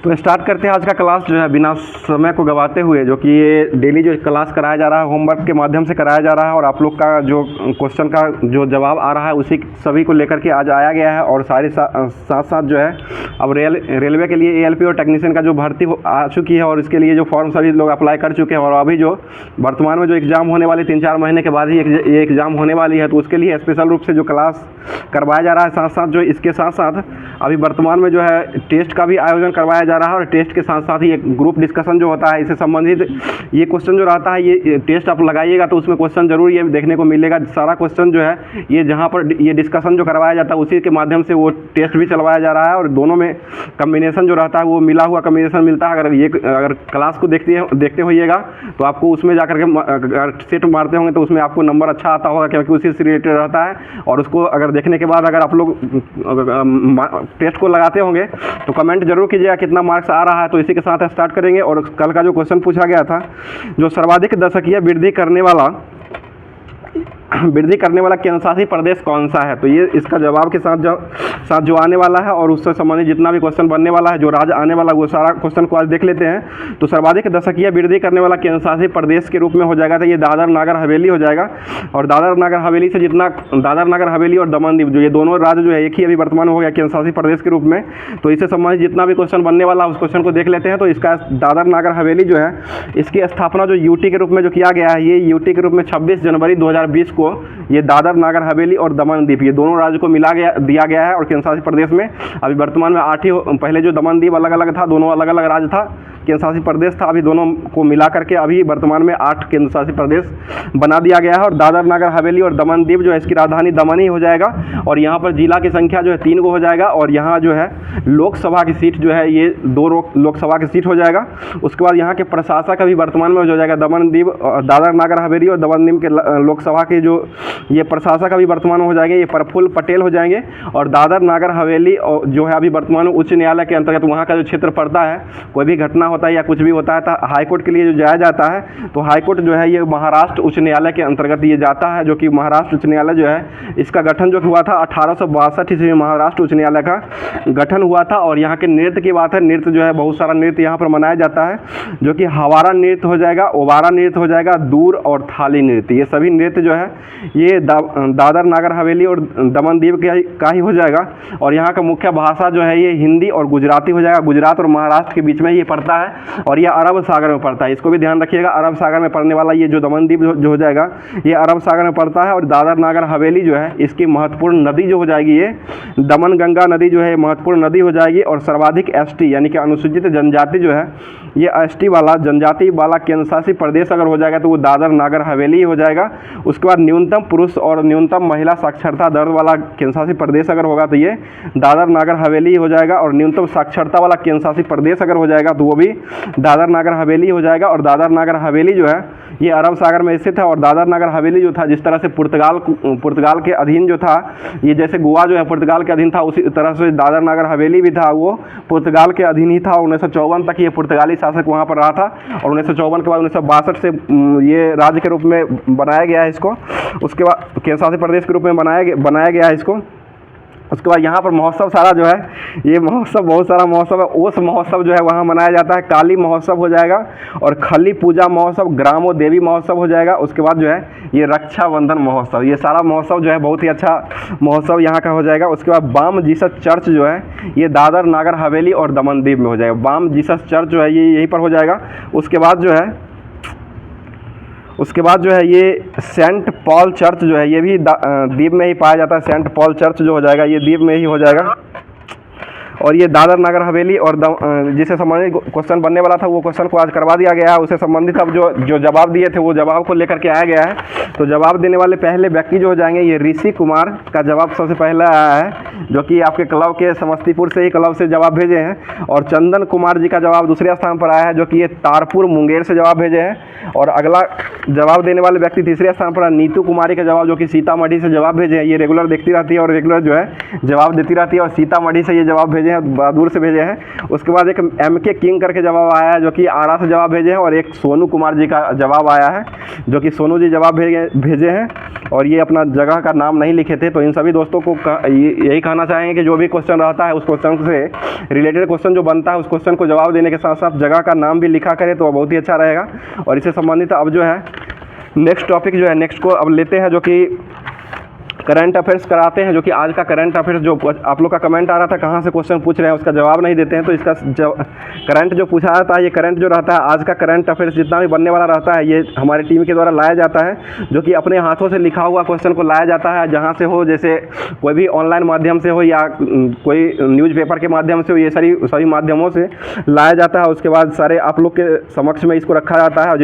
तो स्टार्ट करते हैं आज का क्लास जो है बिना समय को गवाते हुए, जो कि ये डेली जो क्लास कराया जा रहा है होमवर्क के माध्यम से कराया जा रहा है, और आप लोग का जो क्वेश्चन का जो जवाब आ रहा है उसी सभी को लेकर के आज आया गया है। और साथ साथ जो है अब रेलवे के लिए ALP और टेक्नीशियन का जो भर्ती आ चुकी है, और इसके लिए जो फॉर्म सभी लोग अप्लाई कर चुके हैं, और अभी जो वर्तमान में जो एग्ज़ाम होने वाली 3-4 महीने के बाद ही ये एग्ज़ाम होने वाली है, तो उसके लिए स्पेशल रूप से जो क्लास करवाया जा रहा है। साथ साथ जो इसके साथ साथ अभी वर्तमान में जो है टेस्ट का भी आयोजन करवाया जा रहा है, और टेस्ट के साथ साथ ही एक ग्रुप डिस्कशन जो होता है इससे संबंधित ये क्वेश्चन जो रहता है, ये टेस्ट आप लगाइएगा तो उसमें क्वेश्चन जरूर ये देखने को मिलेगा। सारा क्वेश्चन जो है ये जहाँ पर ये डिस्कशन जो करवाया जाता है उसी के माध्यम से वो टेस्ट भी चलवाया जा रहा है, और दोनों में कम्बिनेशन जो रहता है वो मिला हुआ कम्बिनेशन मिलता है। अगर क्लास को देखते होइएगा तो आपको उसमें जाकर के अगर सेट मारते होंगे तो उसमें आपको नंबर अच्छा आता होगा, क्योंकि उसी से रिलेटेड रहता है। और उसको अगर देखने के बाद अगर आप लोग टेस्ट को लगाते होंगे तो कमेंट जरूर कीजिएगा कितना मार्क्स आ रहा है। तो इसी के साथ स्टार्ट करेंगे। और कल का जो क्वेश्चन पूछा गया था, जो सर्वाधिक दशकीय वृद्धि करने वाला केंद्रशासित प्रदेश कौन सा है, तो ये इसका जवाब के साथ जो आने वाला है और उससे संबंधित जितना भी क्वेश्चन बनने वाला है, जो राज्य आने वाला वो सारा क्वेश्चन को आज देख लेते हैं। तो सर्वाधिक दशकीय वृद्धि करने वाला केंद्रशासित प्रदेश के रूप में हो जाएगा तो ये दादर नागर हवेली हो जाएगा। और दादर नागर हवेली से जितना दादर नागर हवेली और दमन दीव, जो ये दोनों राज्य जो है एक ही अभी वर्तमान हो गया केंद्रशासित प्रदेश के रूप में। तो इससे संबंधित जितना भी क्वेश्चन बनने वाला है उस क्वेश्चन को देख लेते हैं। तो इसका दादर नागर हवेली जो है इसकी स्थापना जो UT के रूप में जो किया गया है, ये UT के रूप में 26 जनवरी 2020 को ये दादर नागर हवेली और दमन दीव ये दोनों राज्य को दिया गया है। और केंद्रशासित प्रदेश में अभी वर्तमान में 8 ही, पहले जो दमन दीव अलग अलग था, दोनों अलग अलग राज्य था, केंद्रशासित प्रदेश था, अभी दोनों को मिला करके अभी वर्तमान में 8 केंद्रशासित प्रदेश बना दिया गया है। और दादर नागर हवेली और दमन दीव जो है इसकी राजधानी दमन ही हो जाएगा, और यहाँ पर जिला की संख्या जो है 3 को हो जाएगा। और यहाँ जो है लोकसभा की सीट जो है ये 2 लोकसभा की सीट हो जाएगा। उसके बाद यहाँ के प्रशासक अभी वर्तमान में हो जाएगा दमन दीव, दादर नागर हवेली और दमन दीव के लोकसभा के जो ये प्रशासक अभी वर्तमान में हो जाएंगे, ये प्रफुल्ल पटेल हो जाएंगे। और दादर नागर हवेली जो है अभी वर्तमान में उच्च न्यायालय के अंतर्गत वहाँ का जो क्षेत्र पड़ता है, कोई भी घटना होता है या कुछ भी होता है तो हाईकोर्ट के लिए जो जाया जाता है, तो हाईकोर्ट जो है ये महाराष्ट्र उच्च न्यायालय के अंतर्गत ये जाता है, जो कि महाराष्ट्र उच्च न्यायालय जो है इसका गठन जो हुआ था 1862 ईस्वी में महाराष्ट्र उच्च न्यायालय का गठन हुआ था। और यहाँ के नृत्य की बात है, नृत्य जो है बहुत सारा नृत्य यहाँ पर मनाया जाता है, जो कि हवारा नृत्य हो जाएगा, ओबारा नृत्य हो जाएगा, दूर और थाली नृत्य, ये सभी नृत्य जो है ये दादर नागर हवेली और दमन दीव का ही हो जाएगा। और यहाँ का मुख्य भाषा जो है ये हिंदी और गुजराती हो जाएगा। गुजरात और महाराष्ट्र के बीच में ये पड़ता है, और ये अरब सागर में पड़ता है, इसको भी ध्यान रखिएगा। अरब सागर में पड़ने वाला ये जो दमन दीव जो हो जाएगा ये अरब सागर में पड़ता है। और दादर नागर हवेली जो है इसकी महत्वपूर्ण नदी जो हो जाएगी ये दमन गंगा नदी जो है महत्वपूर्ण नदी हो जाएगी। और सर्वाधिक ST यानी कि अनुसूचित जनजाति जो है ये ST वाला जनजाति वाला केंद्रशासित प्रदेश अगर हो जाएगा तो वो दादर नागर हवेली हो जाएगा। उसके बाद न्यूनतम पुरुष और न्यूनतम महिला साक्षरता दर वाला केंद्रशासित प्रदेश अगर होगा तो ये दादर नागर हवेली हो जाएगा। और न्यूनतम साक्षरता वाला केंद्रशासित प्रदेश अगर हो जाएगा तो वो भी दादर नागर हवेली हो जाएगा। और दादर नागर हवेली जो है ये अरब सागर में स्थित है। और दादर नागर हवेली जो था, जिस तरह से पुर्तगाल के अधीन जो था, ये जैसे गोवा जो है पुर्तगाल के अधीन था, उसी तरह से दादर नागर हवेली भी था, वो पुर्तगाल के अधीन ही था। 1954 तक ये पुर्तगाली शासक वहाँ पर रहा था, और 1954 के बाद 1962 से ये राज्य के रूप में बनाया गया है इसको। उसके बाद केंद्रशासित प्रदेश के रूप में बनाया गया है इसको। उसके बाद यहाँ पर महोत्सव सारा जो है ये महोत्सव बहुत सारा महोत्सव है। ओस महोत्सव जो है वहाँ मनाया जाता है, काली महोत्सव हो जाएगा, और खली पूजा महोत्सव, ग्रामो देवी महोत्सव हो जाएगा। उसके बाद जो है ये रक्षाबंधन महोत्सव, ये सारा महोत्सव जो है बहुत ही अच्छा महोत्सव यहाँ का हो जाएगा। उसके बाद बाम जीसस चर्च जो है ये दादर नागर हवेली और दमन दीव में हो जाएगा। बाम जीसस चर्च जो है ये यहीं पर हो जाएगा। उसके बाद जो है ये सेंट पॉल चर्च जो है ये भी दीव में ही पाया जाता है। सेंट पॉल चर्च जो हो जाएगा ये दीव में ही हो जाएगा। और ये दादर नागर हवेली और जिससे संबंधित क्वेश्चन बनने वाला था वो क्वेश्चन को आज करवा दिया गया है। उससे संबंधित अब जो जवाब दिए थे वो जवाब को लेकर के आया गया है। तो जवाब देने वाले पहले व्यक्ति जो हो जाएंगे ये ऋषि कुमार का जवाब सबसे पहले आया है, जो कि आपके क्लब के समस्तीपुर से ही क्लब से जवाब भेजे हैं। और चंदन कुमार जी का जवाब दूसरे स्थान पर आया है, जो कि ये तारपुर मुंगेर से जवाब भेजे हैं। और अगला जवाब देने वाले व्यक्ति तीसरे स्थान पर नीतू कुमारी का जवाब, जो कि सीतामढ़ी से जवाब भेजे हैं। ये रेगुलर देखती रहती है और रेगुलर जो है जवाब देती रहती है, और सीतामढ़ी से ये जवाब भेजे भेजे हैं, बहादुर से भेजे हैं। उसके बाद एक MK किंग करके जवाब आया है जो कि आरा से जवाब भेजे हैं, और एक सोनू कुमार जी का जवाब आया है जो कि सोनू जी जवाब भेजे हैं, और ये अपना जगह का नाम नहीं लिखे थे। तो इन सभी दोस्तों को यही कहना चाहेंगे कि जो भी क्वेश्चन रहता है उस क्वेश्चन से रिलेटेड क्वेश्चन जो बनता है उस क्वेश्चन को जवाब देने के साथ साथ जगह का नाम भी लिखा करें तो बहुत ही अच्छा रहेगा। और इससे संबंधित अब जो है नेक्स्ट टॉपिक जो है नेक्स्ट को अब लेते हैं, जो कि करंट अफेयर्स कराते हैं, जो कि आज का करंट अफेयर्स जो आप लोग का कमेंट आ रहा था कहाँ से क्वेश्चन पूछ रहे हैं उसका जवाब नहीं देते हैं, तो इसका करंट जो पूछा जाता है, ये करंट जो रहता है आज का करंट अफेयर्स जितना भी बनने वाला रहता है ये हमारी टीम के द्वारा लाया जाता है, जो कि अपने हाथों से लिखा हुआ क्वेश्चन को लाया जाता है, जहाँ से हो, जैसे कोई भी ऑनलाइन माध्यम से हो या कोई न्यूज़पेपर के माध्यम से हो, ये सभी माध्यमों से लाया जाता है। उसके बाद सारे आप लोग के समक्ष में इसको रखा जाता है, और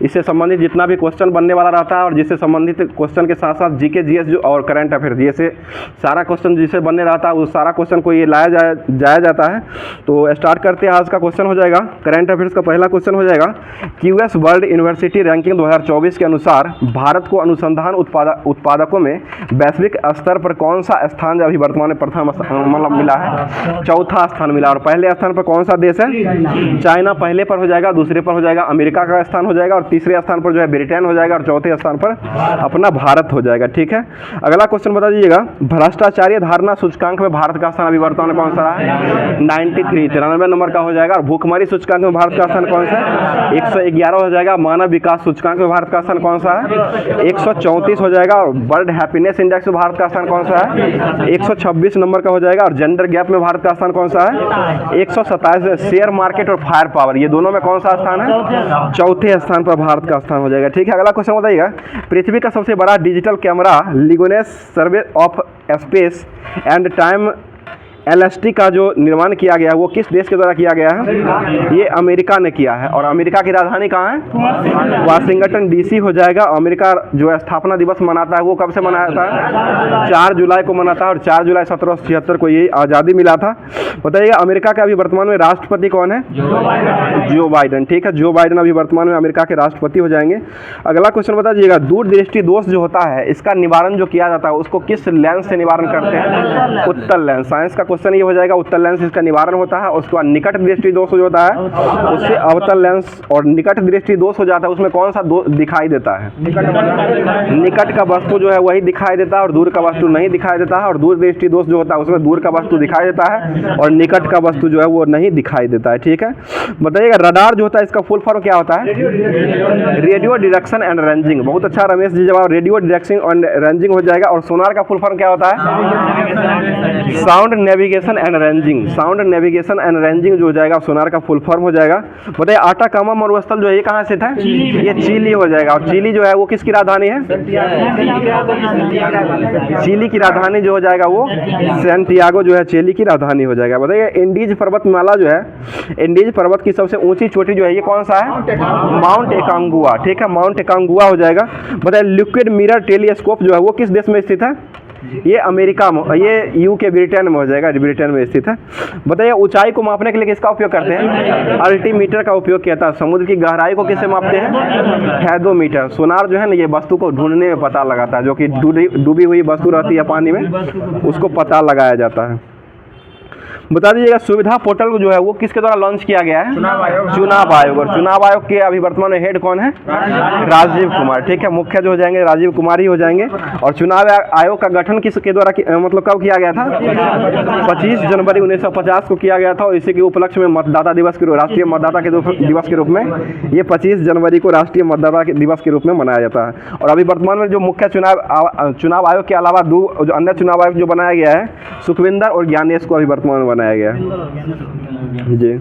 इससे संबंधित जितना भी क्वेश्चन बनने वाला रहता है और जिससे संबंधित क्वेश्चन के साथ साथ GK GS जो और करंट अफेयर्स ये से सारा क्वेश्चन जिसे बनने रहता है उस सारा क्वेश्चन को ये लाया जाता है। तो स्टार्ट करते हैं। आज का क्वेश्चन हो जाएगा करंट अफेयर्स का पहला क्वेश्चन हो जाएगा, QS वर्ल्ड यूनिवर्सिटी रैंकिंग 2024 के अनुसार भारत को अनुसंधान उत्पादकों में वैश्विक स्तर पर कौन सा स्थान अभी वर्तमान में प्रथम मतलब मिला है? चौथा स्थान मिला। और पहले स्थान पर कौन सा देश है? चाइना पहले पर हो जाएगा, दूसरे पर हो जाएगा अमेरिका का स्थान हो जाएगा, और तीसरे स्थान पर जो है ब्रिटेन हो जाएगा, और चौथे स्थान पर अपना भारत हो जाएगा। ठीक है, अगला क्वेश्चन बता दीजिएगा, भ्रष्टाचारी धारणा सूचकांक में भारत का स्थान अभी वर्तमान में कौन सा रहा है? 93 नंबर का हो जाएगा। और भूखमरी सूचकांक में भारत का स्थान कौन सा है? 111 हो जाएगा। मानव विकास सूचकांक में भारत का स्थान कौन सा है? 134 हो जाएगा। और वर्ल्ड हैप्पीनेस इंडेक्स में भारत का स्थान कौन सा है? 126 नंबर का हो जाएगा। और जेंडर गैप में भारत का स्थान कौन सा है? 127। शेयर मार्केट और फायर पावर ये दोनों में कौन सा स्थान है? चौथे स्थान पर भारत का स्थान हो जाएगा। ठीक है, अगला क्वेश्चन बताइएगा, पृथ्वी का सबसे बड़ा digital camera Legacy survey of space and time LST का जो निर्माण किया गया है वो किस देश के द्वारा किया गया है? ये अमेरिका ने किया है। और अमेरिका की राजधानी कहाँ है? वाशिंगटन DC हो जाएगा। अमेरिका जो स्थापना दिवस मनाता है वो कब से मनाया जाता है? 4 जुलाई को मनाता है। और 4 जुलाई 1776 को ये आज़ादी मिला था। बताइएगा अमेरिका के अभी वर्तमान में राष्ट्रपति कौन है? जो बाइडन। ठीक है, जो बाइडन अभी वर्तमान में अमेरिका के राष्ट्रपति हो जाएंगे। अगला क्वेश्चन बता दीजिएगा, दूरदृष्टि दोष जो होता है इसका निवारण जो किया जाता है उसको किस लेंस से निवारण करते हैं? उत्तर लेंस। साइंस का क्वेश्चन ये हो जाएगा, उत्तर लेंस इसका निवारण होता है। उसके बाद निकट दृष्टि दोष जो होता है उससे अवतल लेंस, और निकट दृष्टि दोष हो जाता है उसमें कौन सा दिखाई देता है? निकट का वस्तु जो है वही दिखाई देता है और दूर का वस्तु नहीं दिखाई देता है। और दूर दृष्टि दोष जो होता है उसमें दूर का वस्तु दिखाई देता है और निकट का वस्तु जो है वो नहीं दिखाई देता है। ठीक है, बताइएगा रडार जो होता है इसका फुल फॉर्म क्या होता है? Radio detection and ranging. बहुत अच्छा रमेश जी जवाब, रेडियो डिटेक्शन एंड रेंजिंग हो जाएगा। और सोनार का फुल फॉर्म क्या होता है? Sound navigation and ranging. Sound navigation and ranging जो हो जाएगा सोनार का फुल फॉर्म हो जाएगा। बताइए आटाकामा मरुस्थल जो है ये कहाँ स्थित है? ये चिली हो जाएगा। और चिली जो है वो किसकी राजधानी है? चिली की राजधानी जो हो जाएगा वो सैंटियागो जो है चिली की राजधानी हो जाएगा। बताइए इंडीज पर्वतमाला जो है, इंडीज पर्वत की सबसे ऊंची चोटी जो है ये कौन सा है? माउंट एकांगुआ। ठीक है, माउंट एकांगुआ हो जाएगा। बताइए लिक्विड मिरर टेलीस्कोप जो है वो किस देश में स्थित है? ये अमेरिका में, ये UK ब्रिटेन में हो जाएगा, ब्रिटेन में स्थित है। बताइए ऊंचाई को मापने के लिए किसका उपयोग करते हैं? अल्टीमीटर का उपयोग किया था। समुद्र की गहराई को किससे मापते हैं? हैडोमीटर। सोनार जो है ना ये वस्तु को ढूंढने में पता लगाता है, जो कि डूबी हुई वस्तु रहती है पानी में उसको पता लगाया जाता है। बता दीजिएगा सुविधा पोर्टल जो है वो किसके द्वारा लॉन्च किया गया है? चुनाव आयोग। और चुनाव आयोग के अभी वर्तमान में हेड कौन है? राजीव कुमार। ठीक है, मुख्य जो हो जाएंगे राजीव कुमार ही हो जाएंगे। और चुनाव आयोग का गठन किसके द्वारा मतलब कब किया गया था? 25 जनवरी 1950 को किया गया था। और इसी के उपलक्ष्य में मतदाता दिवस के राष्ट्रीय मतदाता के दिवस के रूप में ये 25 जनवरी को राष्ट्रीय मतदाता दिवस के रूप में मनाया जाता है। और अभी वर्तमान में जो मुख्य चुनाव आयोग के अलावा जो अन्य चुनाव आयोग जो बनाया गया है सुखविंदर और ज्ञानेश को अभी वर्तमान में बनाया गया जी।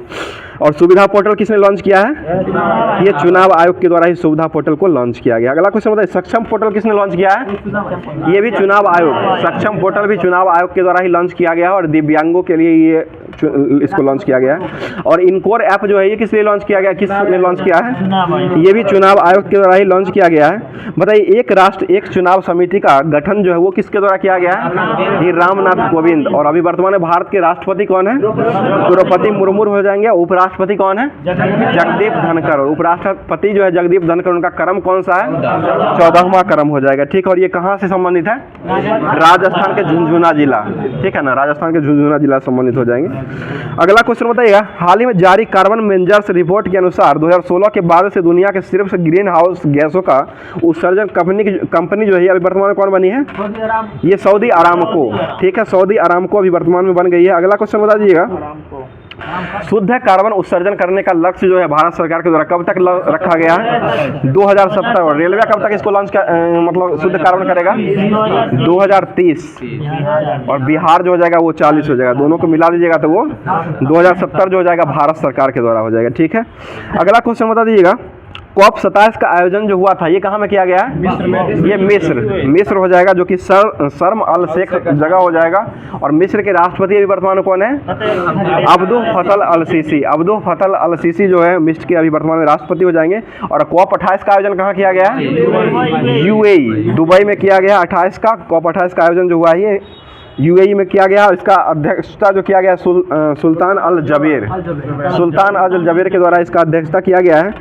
और सुविधा पोर्टल किसने लॉन्च किया है? ये चुनाव आयोग के द्वारा ही सुविधा पोर्टल को लॉन्च किया गया। अगला क्वेश्चन बताइए सक्षम पोर्टल किसने लॉन्च किया है? ये भी चुनाव आयोग। सक्षम पोर्टल भी चुनाव आयोग के द्वारा ही लॉन्च किया गया है। और दिव्यांगों के लिए ये इसको लॉन्च किया गया है। और इनकोर ऐप जो है ये किस लिए लॉन्च किया गया, किसने लॉन्च किया है? ये भी चुनाव आयोग के द्वारा ही लॉन्च किया गया है। बताइए, एक राष्ट्र एक चुनाव समिति का गठन जो है वो किसके द्वारा किया गया है? ये रामनाथ कोविंद। और अभी वर्तमान में भारत के राष्ट्रपति कौन है? द्रौपदी मुर्मू हो जाएंगे। उपराष्ट्रपति कौन है? जगदीप धनखड़। और उपराष्ट्रपति जो है जगदीप धनखड़, उनका क्रम कौन सा है? 14वां क्रम हो जाएगा। ठीक है, और ये कहाँ से संबंधित है? राजस्थान के झुंझुनू जिला, ठीक है ना, राजस्थान के झुंझुनू जिला संबंधित हो जाएंगे। अगला क्वेश्चन बताइएगा, हाल ही में जारी कार्बन मेजर्स रिपोर्ट के अनुसार 2016 के बाद से दुनिया के सिर्फ ग्रीन हाउस गैसों का उत्सर्जन कंपनी जो है अभी वर्तमान में कौन बनी है? ये सऊदी अरामको। ठीक है, सऊदी अरामको अभी वर्तमान में बन गई है। अगला क्वेश्चन बता दीजिएगा, शुद्ध कार्बन उत्सर्जन करने का लक्ष्य जो है भारत सरकार के द्वारा कब तक रखा गया है? 2070। और रेलवे कब तक इसको लॉन्च मतलब शुद्ध कार्बन करेगा? 2030। और बिहार जो हो जाएगा वो 40 हो जाएगा। दोनों को मिला दीजिएगा तो वो 2070 जो हो जाएगा भारत सरकार के द्वारा हो जाएगा। ठीक है, अगला क्वेश्चन बता दीजिएगा, COP27 का आयोजन जो हुआ था ये कहाँ में किया गया है? ये मिस्र हो जाएगा, जो कि शर्म अल शेख जगह हो जाएगा। और मिस्र के राष्ट्रपति अभी वर्तमान में कौन है? अब्दुल फतह अल सीसी। अब्दुल फतह अल सीसी जो है मिस्र के अभी वर्तमान में राष्ट्रपति हो जाएंगे। और COP28 का आयोजन कहाँ किया गया है? UAE, दुबई में किया गया। 28 का COP28 का आयोजन जो हुआ है ये UAE में किया गया। और इसका अध्यक्षता जो किया गया सुल्तान अल जबेर के द्वारा इसका अध्यक्षता किया गया है।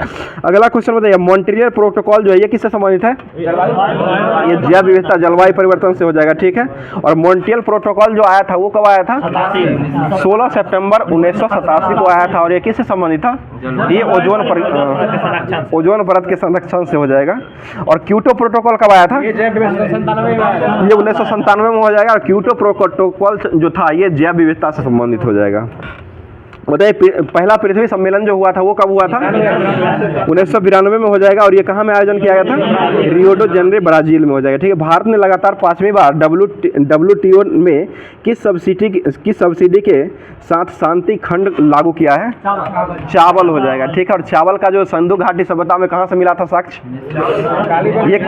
अगला क्वेश्चन बताइए, मॉन्ट्रियल प्रोटोकॉल जो है ये किससे संबंधित है? ये जैव विविधता जलवायु परिवर्तन से हो जाएगा। ठीक है, और मॉन्ट्रियल प्रोटोकॉल जो आया था वो कब आया था? 16 सितंबर 1987 को आया था। और ये किससे संबंधित था? ये ओजोन परत के संरक्षण से हो जाएगा। और क्योटो प्रोटोकॉल कब आया था? ये 1997 में हो जाएगा। और क्योटो प्रोटोकॉल जो था ये जैव विविधता से संबंधित हो जाएगा। बताइए, पहला पृथ्वी सम्मेलन जो हुआ था वो कब हुआ था? 1992 में हो जाएगा। और ये कहाँ में आयोजन किया गया था? रियो डे जेनेरो, ब्राजील में हो जाएगा। ठीक है, भारत ने लगातार 5वीं बार WTO में किस सब्सिडी के साथ शांति खंड लागू किया है? चावल हो जाएगा। ठीक है, और चावल का जो सिंधु घाटी सभ्यता में कहाँ से मिला था साक्ष्य? ये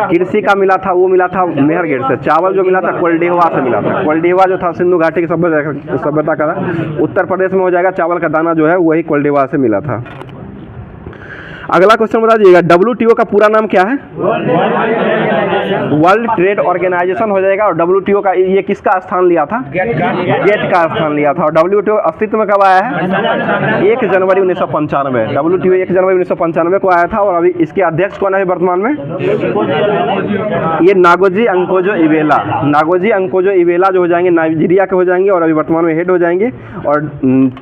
कृषि का मिला था, वो मिला था मेहरगढ़ से। चावल जो मिला था कोल्डिहवा से मिला था। कोल्डिहवा जो था सिंधु घाटी की सभ्यता का उत्तर प्रदेश में हो जाएगा। चावल का दाना जो है वही कोल्डिहवा से मिला था। अगला क्वेश्चन बता दीजिएगा, WTO का पूरा नाम क्या है? वर्ल्ड ट्रेड ऑर्गेनाइजेशन हो जाएगा। और WTO का ये किसका स्थान लिया था? गेट का स्थान लिया था। और WTO अस्तित्व में कब आया है? 1 जनवरी 1995। WTO 1 जनवरी 1995 को आया था। और अभी इसके अध्यक्ष कौन है वर्तमान में? ये नागोजी अंकोजो इवेला। नागोजी अंकोजो इवेला जो हो जाएंगे नाइजीरिया के हो जाएंगे और अभी वर्तमान में हेड हो जाएंगे। और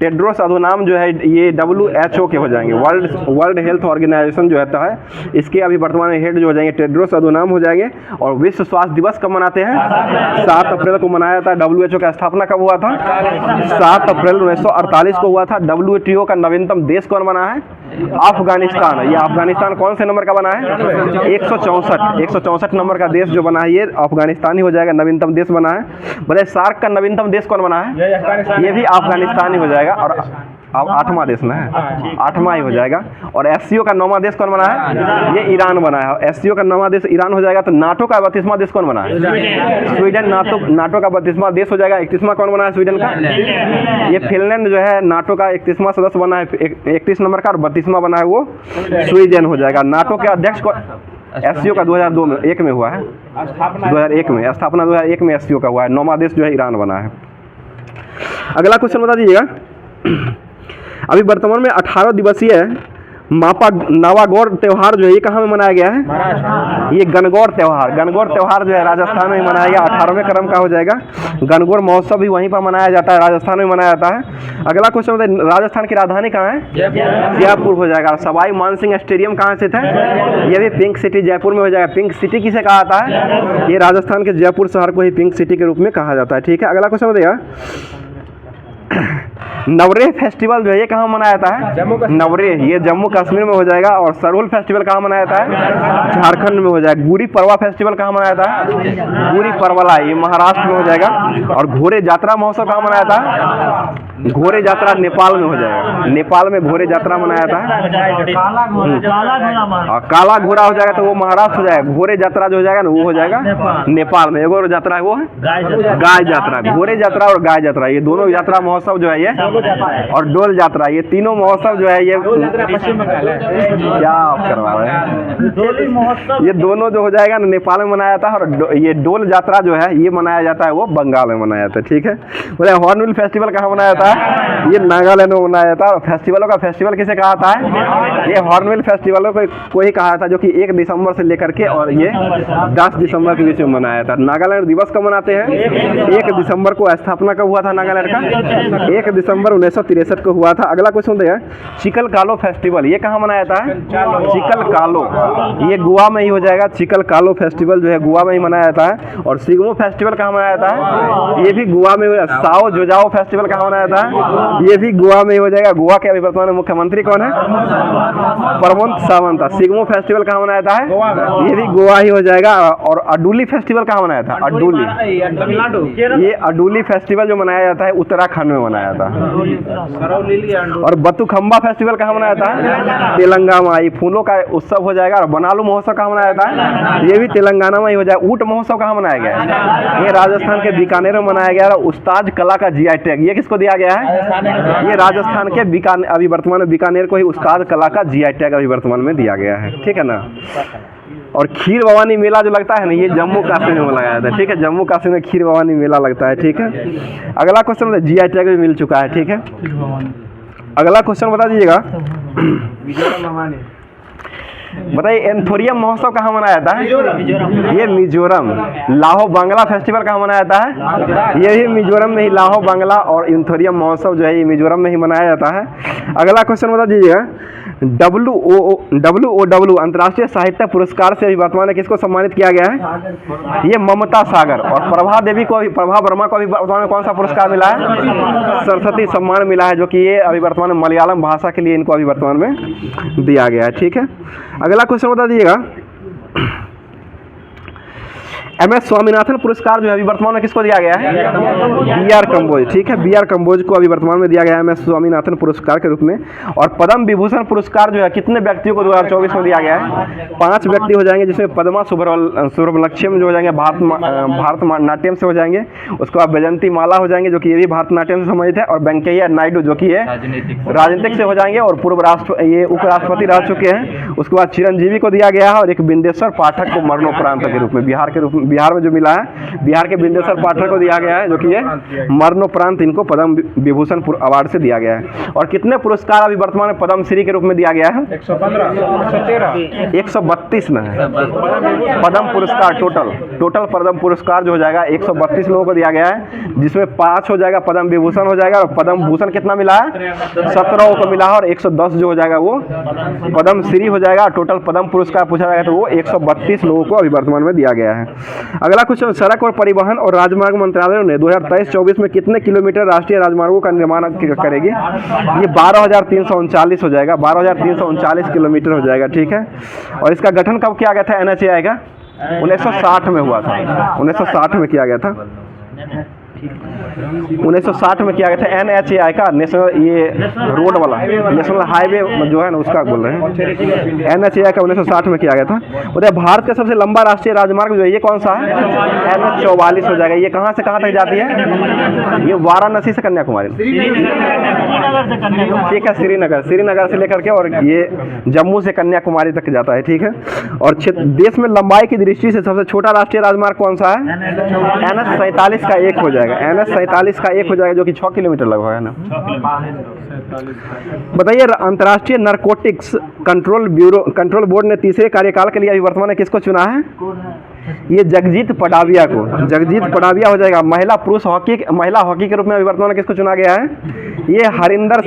टेड्रोस अधोनाम जो है ये WHO के हो जाएंगे, वर्ल्ड हेल्थ ऑर्गेनाइजेशन जो रहता है इसके अभी वर्तमान में हेड जो हो जाएंगे टेड्रोस अधोनाम हो जाएंगे। और विश्व स्वास्थ्य दिवस कब मनाते हैं? 7 अप्रैल को मनाया जाता है। WHO का स्थापना कब हुआ था? 7 अप्रैल 1948 को हुआ था। WTO का नवीनतम देश कौन बना है? अफगानिस्तान। ये अफगानिस्तान कौन से नंबर का बना है? 164 नंबर का देश जो बना है ये अफगानिस्तान ही हो जाएगा, नवीनतम देश बना है। बोले सार्क का नवीनतम देश कौन बना है? ये भी अफगानिस्तान ही हो जाएगा। और अब 8वां देश ना है, 8वां ही हो जाएगा। और SCO का 9वां देश कौन बना है? ये ईरान बना है। SCO का 9वां देश ईरान हो जाएगा। तो नाटो का 32वां देश कौन बना है? स्वीडन। नाटो का 32वां देश हो जाएगा। 31वां कौन बना है स्वीडन का? ये फिनलैंड जो है नाटो का 31वां सदस्य बना है, 31 नंबर का। और 32वां बना है वो स्वीडन हो जाएगा। नाटो के अध्यक्ष को SCO का 2001 में हुआ है, 2001 में स्थापना 2001 में SCO का हुआ है। 9वां देश जो है ईरान बना है। अगला क्वेश्चन बता दीजिएगा, अभी वर्तमान में 18 दिवसीय मापा नवागौर त्यौहार जो है ये कहाँ में मनाया गया है? ये गणगौर त्यौहार जो है राजस्थान में मनाया गया। 18वें क्रम का हो जाएगा। गणगौर महोत्सव भी वहीं पर मनाया जाता है, राजस्थान में मनाया जाता है। अगला क्वेश्चन बताइए, राजस्थान की राजधानी कहाँ है? जयपुर हो जाएगा। सवाई मानसिंह स्टेडियम कहाँ स्थित है? ये भी पिंक सिटी जयपुर में हो जाएगा। पिंक सिटी किसे कहा जाता है? ये राजस्थान के जयपुर शहर को ही पिंक सिटी के रूप में कहा जाता है। ठीक है, अगला क्वेश्चन बताइएगा, नवरेह फेस्टिवल जो है ये कहाँ मनाया जाता है? नवरेह ये जम्मू कश्मीर में हो जाएगा। और सरहुल फेस्टिवल कहाँ मनाया जाता है? झारखंड में हो जाएगा। गुड़ी पड़वा फेस्टिवल कहाँ मनाया जाता है? गुड़ी पड़वला ये महाराष्ट्र में हो जाएगा। और घोड़े यात्रा महोत्सव कहाँ मनाया जाता है? घोड़े यात्रा नेपाल में हो जाएगा, नेपाल में घोड़े यात्रा मनाया जाता है। काला घोड़ा हो जाएगा तो वो महाराष्ट्र हो जाएगा। घोड़े यात्रा जो हो जाएगा ना वो हो जाएगा नेपाल में। एक और यात्रा है वो है गाय यात्रा। घोड़े यात्रा और गाय यात्रा ये दोनों यात्रा महोत्सव जो है ये, और डोल यात्रा, ये तीनों महोत्सव जो है ये क्या आप करवा रहे हैं, ये दोनों जो हो जाएगा ना नेपाल में मनाया जाता है, और ये डोल यात्रा जो है ये मनाया जाता है वो बंगाल में मनाया जाता है। ठीक है, बोले हॉर्नबिल फेस्टिवल कहाँ मनाया जाता है? ये नागालैंड में मनाया जाता है। और फेस्टिवलों का फेस्टिवल किसे कहा था है? ये हॉर्नबिल फेस्टिवलों को ही कहा था, जो कि 1 दिसंबर से लेकर के और ये 10 दिसंबर के बीच में मनाया था। नागालैंड दिवस कब मनाते हैं? 1 दिसंबर को स्थापना कब हुआ था नागालैंड का? 1 दिसंबर 1963 को हुआ था। अगला क्वेश्चन देखिए, चिकल कालो फेस्टिवल ये कहाँ मनाया जाता है? चिकल कालो, ये गोवा में ही हो जाएगा। चिकल कालो फेस्टिवल जो है गोवा में ही मनाया जाता है। और सिग्मो फेस्टिवल कहाँ मनाया जाता है? ये भी गोवा में। साओ जोजाओ फेस्टिवल कहाँ मनाया जाता है? ये भी गोवा में ही हो जाएगा। गोवा के अभी वर्तमान में मुख्यमंत्री कौन है? प्रमोद सावंत। सिग्मो फेस्टिवल कहाँ मनाया जाता है? ये भी गोवा ही हो जाएगा। और अडुली फेस्टिवल कहाँ मनाया था? अडुली, ये अडुली फेस्टिवल जो मनाया जाता है उत्तराखंड में मनाया जाता है। और बतुखम्बा फेस्टिवल कहाँ मनाया जाता है? तेलंगाना। ये फूलों का उत्सव हो जाएगा। और बनालू महोत्सव कहाँ मनाया जाता है? ये भी तेलंगाना में ही हो जाएगा। ऊंट महोत्सव कहाँ मनाया गया है? ये राजस्थान के बीकानेर में मनाया गया है। उस्ताद कला का जीआई टैग ये किसको दिया गया है? ये राजस्थान के बीकानेर, अभी वर्तमान में बीकानेर को ही उस्ताद कला का जीआई टैग अभी वर्तमान में दिया गया है। ठीक है ना। और खीर भवानी मेला जो लगता है ना ये जम्मू कश्मीर में लगाया जाता है। ठीक है, जम्मू कश्मीर में खीर भवानी मेला लगता है। ठीक है, अगला क्वेश्चन जीआई टैग भी मिल चुका है। ठीक है, अगला क्वेश्चन बता दीजिएगा, बताइए एंथोरियम महोत्सव कहाँ मनाया जाता है? ये मिजोरम। लाहो बांग्ला फेस्टिवल कहाँ मनाया जाता है? ये भी मिजोरम में ही लाहो बांग्ला और एंथोरियम महोत्सव जो है ये मिजोरम में ही मनाया जाता है। अगला क्वेश्चन बता दीजिएगा, WOW अंतर्राष्ट्रीय साहित्य पुरस्कार से अभी वर्तमान में किसको सम्मानित किया गया है? ये ममता सागर। और प्रभा देवी को, प्रभा वर्मा को अभी वर्तमान में कौन सा पुरस्कार मिला है? सरस्वती सम्मान मिला है, जो कि ये अभी वर्तमान में मलयालम भाषा के लिए इनको अभी वर्तमान में दिया गया है। ठीक है, अगला क्वेश्चन बता दीजिएगा, MS स्वामीनाथन पुरस्कार जो है अभी वर्तमान में किसको दिया गया है? BR कंबोज। ठीक है, BR कंबोज को अभी वर्तमान में दिया गया है MS स्वामीनाथन पुरस्कार के रूप में। और पद्म विभूषण पुरस्कार जो है कितने व्यक्तियों को 2024 में दिया गया है? 5 व्यक्ति हो जाएंगे, जिसमें पद्मा सुब्रमण्यम जो हो जाएंगे भारतनाट्यम से हो जाएंगे। उसके बाद वैजयंती माला हो जाएंगे, जो कि ये भी भारतनाट्यम से संबंधित है। और वेंकैया नायडू जो कि ये राजनीतिक से हो जाएंगे और ये उपराष्ट्रपति रह चुके हैं। उसके बाद चिरंजीवी को दिया गया है। और एक बिंदेश्वर पाठक को मरणोपरांत के रूप में, बिहार में जो मिला है, बिहार के बिंदेश्वर पाठक को दिया गया है, जो कि ये मरणोपरांत इनको पद्म विभूषण अवार्ड से दिया गया है। और कितने पुरस्कार अभी वर्तमान में पद्म श्री के रूप में दिया गया है? 132 में है पद्म पुरस्कार। टोटल पद्म पुरस्कार जो हो जाएगा 132 लोगों को दिया गया है, जिसमें 5 हो जाएगा पद्म विभूषण हो जाएगा। और पद्म भूषण कितना मिला है? 17 को मिला है। और 110 जो हो जाएगा वो पद्म श्री हो जाएगा। टोटल पद्म पुरस्कार पूछा जाएगा तो वो 132 लोगों को अभी वर्तमान में दिया गया है। अगला क्वेश्चन, सड़क और परिवहन और राजमार्ग मंत्रालय ने 2023-24 में कितने किलोमीटर राष्ट्रीय राजमार्गों का निर्माण करेगी? ये 12,339 हो जाएगा, 12,339 किलोमीटर हो जाएगा। ठीक है, और इसका गठन कब किया गया था? NHAI का 1960 में हुआ था, 1960 में किया गया था। 1960 में किया गया था NHAI का, नेशनल ये रोड वाला नेशनल हाईवे जो है ना उसका बोल रहे हैं। NHAI का 1960 में किया गया था। उधर भारत का सबसे लंबा राष्ट्रीय राजमार्ग जो है ये कौन सा है? NH-44 हो जाएगा। ये कहाँ से कहाँ तक जाती है? ये वाराणसी से कन्याकुमारी। ठीक है, श्रीनगर से लेकर के और ये जम्मू से कन्याकुमारी तक जाता है। ठीक है, और देश में लंबाई की दृष्टि से सबसे छोटा राष्ट्रीय राजमार्ग कौन सा है? NH-47 का 1 हो जाएगा। NH-47 का 1 हो जाएगा, जो कि 6 किलोमीटर लगभग है ना। बताइए, अंतर्राष्ट्रीय नारकोटिक्स कंट्रोल बोर्ड ने तीसरे कार्यकाल के लिए अभी वर्तमान में किसको चुना है? ये जगजीत पडाविया को। जगजीत पडाविया हो जाएगा। महिला हॉकी के रूप में अभी वर्तमान में किसको चुना गया है? ये हरिंदर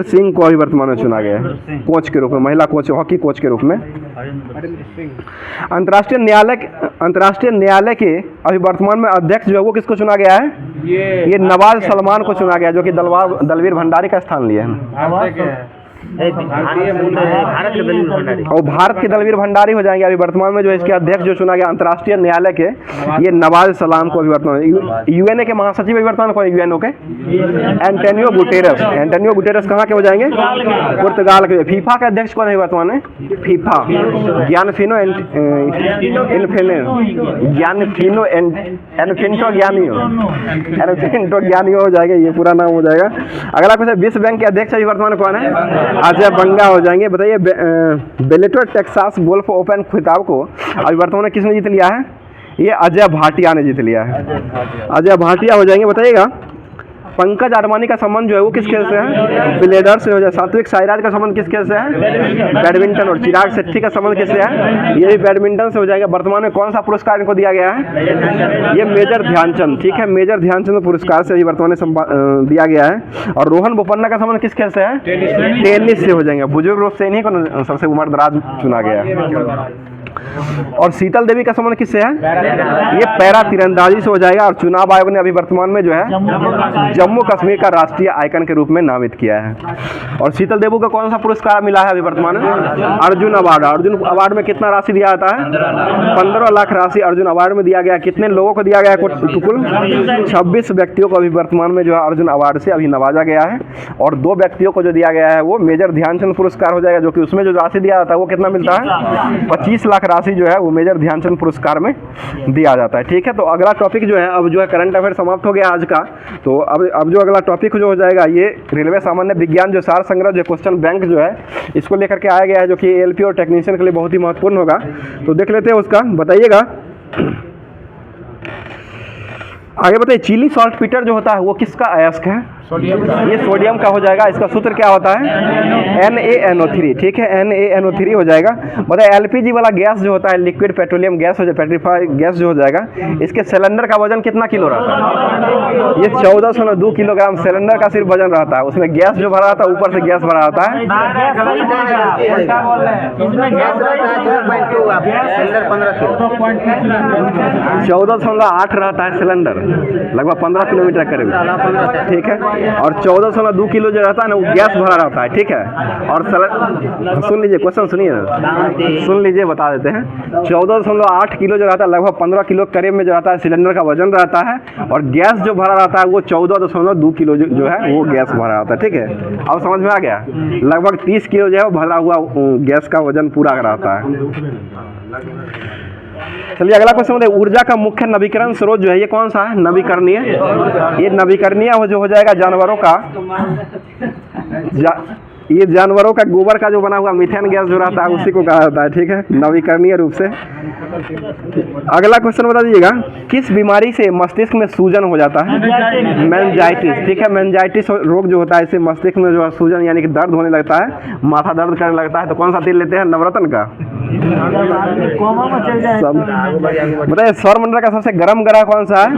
सिंह को अभी वर्तमान में चुना गया है कोच के रूप में, महिला कोच, हॉकी कोच के रूप में। अंतर्राष्ट्रीय न्यायालय के अभी वर्तमान में अध्यक्ष जो है वो किसको चुना गया है? ये नवाज सलमान को चुना गया, जो कि दलवीर भंडारी का स्थान लिया है। भारत के दलवीर भंडारी। और भारत के दलवीर भंडारी हो जाएंगे। अभी वर्तमान में जो है इसके अध्यक्ष जो चुना गया अंतर्राष्ट्रीय न्यायालय के, ये नवाज सलाम को अभी वर्तमान यूएनए के महासचिव अभी वर्तमान को यूएनओ के एंटोनियो गुटेरेस। एंटोनियो गुटेरेस कहाँ के हो जाएंगे? पुर्तगाल के। फीफा के अध्यक्ष कौन है वर्तमान में? फीफा गियानफिनो एनफिंटो गियानियो हो जाएगा, ये पूरा नाम हो जाएगा। अगला क्वेश्चन, विश्व बैंक के अध्यक्ष अभी वर्तमान कौन है? अजय बंगा हो जाएंगे। बताइए बेलेटर टेक्सास गोल्फ ओपन खिताब को अभी वर्तमान में किसने जीत लिया है? ये अजय भाटिया ने जीत लिया है। अजय भाटिया हो जाएंगे। बताइएगा पंकज आडवाणी का संबंध जो है वो किस खेल से है? ब्लेडर से हो जाए। सात्विक साईराज का संबंध किस खेल से है? बैडमिंटन। और चिराग शेट्टी का संबंध किससे है? ये भी बैडमिंटन से हो जाएगा। वर्तमान में कौन सा पुरस्कार इनको दिया गया है? ये मेजर ध्यानचंद, ठीक है, मेजर ध्यानचंद पुरस्कार से वर्तमान में दिया गया है। और रोहन बोपन्ना का संबंध किस खेल से है? टेनिस से हो जाएंगे। बुजुर्ग रूप से इन्हीं को सबसे उम्रदराज चुना गया है। और शीतल देवी का संबंध किससे है? ये पैरा तीरंदाजी से हो जाएगा। और चुनाव आयोग ने अभी वर्तमान में जो है जम्मू कश्मीर का राष्ट्रीय आइकन के रूप में नामित किया है। और शीतल देवी को कौन सा पुरस्कार मिला है अभी वर्तमान में? अर्जुन अवार्ड। अर्जुन अवार्ड में कितना राशि दिया जाता है? 15 लाख राशि अर्जुन अवार्ड में दिया गया। कितने लोगों को दिया गया? कुल 26 व्यक्तियों को अभी वर्तमान में जो है अर्जुन अवार्ड से अभी नवाजा गया है। और 2 व्यक्तियों को जो दिया गया है वो मेजर ध्यानचंद पुरस्कार हो जाएगा, जो कि उसमें जो राशि दिया जाता है वो कितना मिलता है? 25 लाख राशि जो है वो मेजर ध्यानचंद पुरस्कार में दिया जाता है। ठीक है, तो अगला टॉपिक जो है, अब जो है करंट अफेयर समाप्त हो गया आज का। तो अब जो अगला टॉपिक जो हो जाएगा ये रेलवे सामान्य विज्ञान जो सार संग्रह जो क्वेश्चन बैंक जो है इसको लेकर के आया गया है, जो कि एएलपी और टेक्नीशियन के लिए बहुत ही महत्वपूर्ण होगा। तो देख लेते हैं उसका, बताइएगा। आगे बताइए, चिली सॉल्ट पीटर जो होता है वो किसका अयस्क है? ये सोडियम का हो जाएगा। इसका सूत्र क्या होता है? NaNO3, ठीक है, NaNO3 हो जाएगा। बताइए एलपीजी वाला गैस जो होता है, लिक्विड पेट्रोलियम गैस हो जाए, पेट्रीफाइड गैस जो हो जाएगा, इसके सिलेंडर का वजन कितना किलो रहता है? ये 1402 किलोग्राम सिलेंडर का सिर्फ वजन रहता है। उसमें गैस जो भरा रहता है, ऊपर से गैस भरा रहता है 14.8 रहता है सिलेंडर, लगभग 15 किलोमीटर करीब, ठीक है। और 1402 किलो जो रहता है ना वो गैस भरा रहता है, ठीक है। और सुन लीजिए, क्वेश्चन सुनिए ना, सुन लीजिए, बता देते हैं। 14.8 किलो जो रहता है, लगभग 15 किलो करीब में जो रहता है सिलेंडर का वजन रहता है। और गैस जो भरा रहता है वो 14.2 किलो जो है वो गैस भरा रहता है, ठीक है। अब समझ में आ गया? लगभग 30 किलो जो है वो भरा हुआ गैस का वजन पूरा रहता है। चलिए अगला क्वेश्चन बताइए, ऊर्जा का मुख्य नवीकरण स्रोत जो है ये कौन सा है? नवीकरणीय। ये नवीकरणीय जो हो जाएगा जानवरों का ये जानवरों का गोबर का जो बना हुआ मीथेन गैस जो रहता है उसी को कहा जाता है, ठीक है, नवीकरणीय रूप से। अगला क्वेश्चन बता दीजिएगा, किस बीमारी से मस्तिष्क में सूजन हो जाता है? मेनिंजाइटिस, ठीक है। मेनिंजाइटिस रोग जो होता है इससे मस्तिष्क में जो है सूजन यानी कि दर्द होने लगता है, माथा दर्द करने लगता है। तो कौन सा तेल लेते हैं? नवरत्न का। बताइए सौरमंडल का सबसे गर्म ग्रह कौन सा है?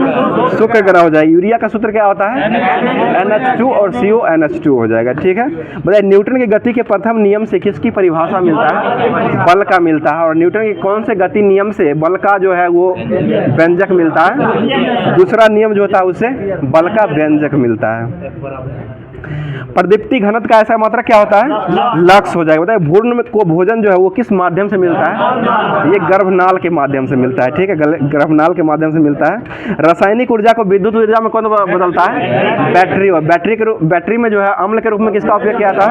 शुक्र ग्रह हो जाएगा। यूरिया का सूत्र क्या होता है? NH2 और CONH2 हो जाएगा, ठीक है। बताइए न्यूटन की गति के प्रथम नियम से किसकी परिभाषा मिलता है? बल का मिलता है। और न्यूटन के कौन से गति नियम से बल का जो है वो व्यंजक मिलता है? दूसरा नियम जो होता है उससे बल का व्यंजक मिलता है। प्रदीप्ति घनत्व का ऐसा मात्रा क्या होता है? लक्स हो जाएगा। बताइए भ्रूण को भोजन जो है वो किस माध्यम से मिलता है? ये गर्भनाल के माध्यम से मिलता है, ठीक है, गर्भनाल के माध्यम से मिलता है। रासायनिक ऊर्जा को विद्युत ऊर्जा में कौन बदलता है? बैटरी। और बैटरी में जो है अम्ल के रूप में किसका उपयोग किया था?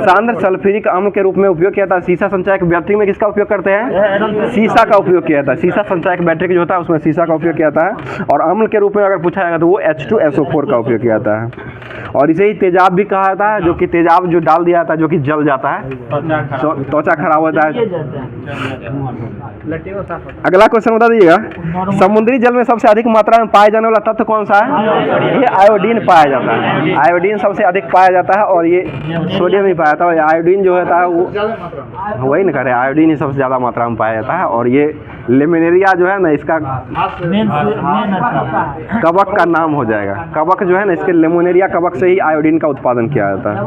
सांद्र सल्फ्यूरिक अम्ल के रूप में उपयोग किया था। शीशा संचायक बैटरी में किसका उपयोग करते हैं? शीशा का उपयोग किया था। शीशा संचायक बैटरी जो होता है उसमें शीशा का उपयोग किया जाता है। और अम्ल के रूप में अगर पूछा जाएगा तो वो H2SO4 का उपयोग किया जाता है। और इसे ही तेजाब भी कहा जाता है, जो कि तेजाब जो डाल दिया जाता है जो कि जल जाता है, त्वचा खराब होता है। अगला क्वेश्चन बता दीजिएगा, समुद्री जल में सबसे अधिक मात्रा में पाया जाने वाला तत्व कौन सा है? ये आयोडीन पाया जाता है। आयोडीन सबसे अधिक पाया जाता है और ये सोडियम ही पाया जाता है। आयोडीन जो होता है वो वही ना करे, आयोडीन ही सबसे ज़्यादा मात्रा में पाया जाता है। और ये लेमिनेरिया जो है ना इसका कवक का नाम हो जाएगा। कवक जो है ना इसके लेमिनेरिया कवक से ही आयोडीन का उत्पादन किया जाता है।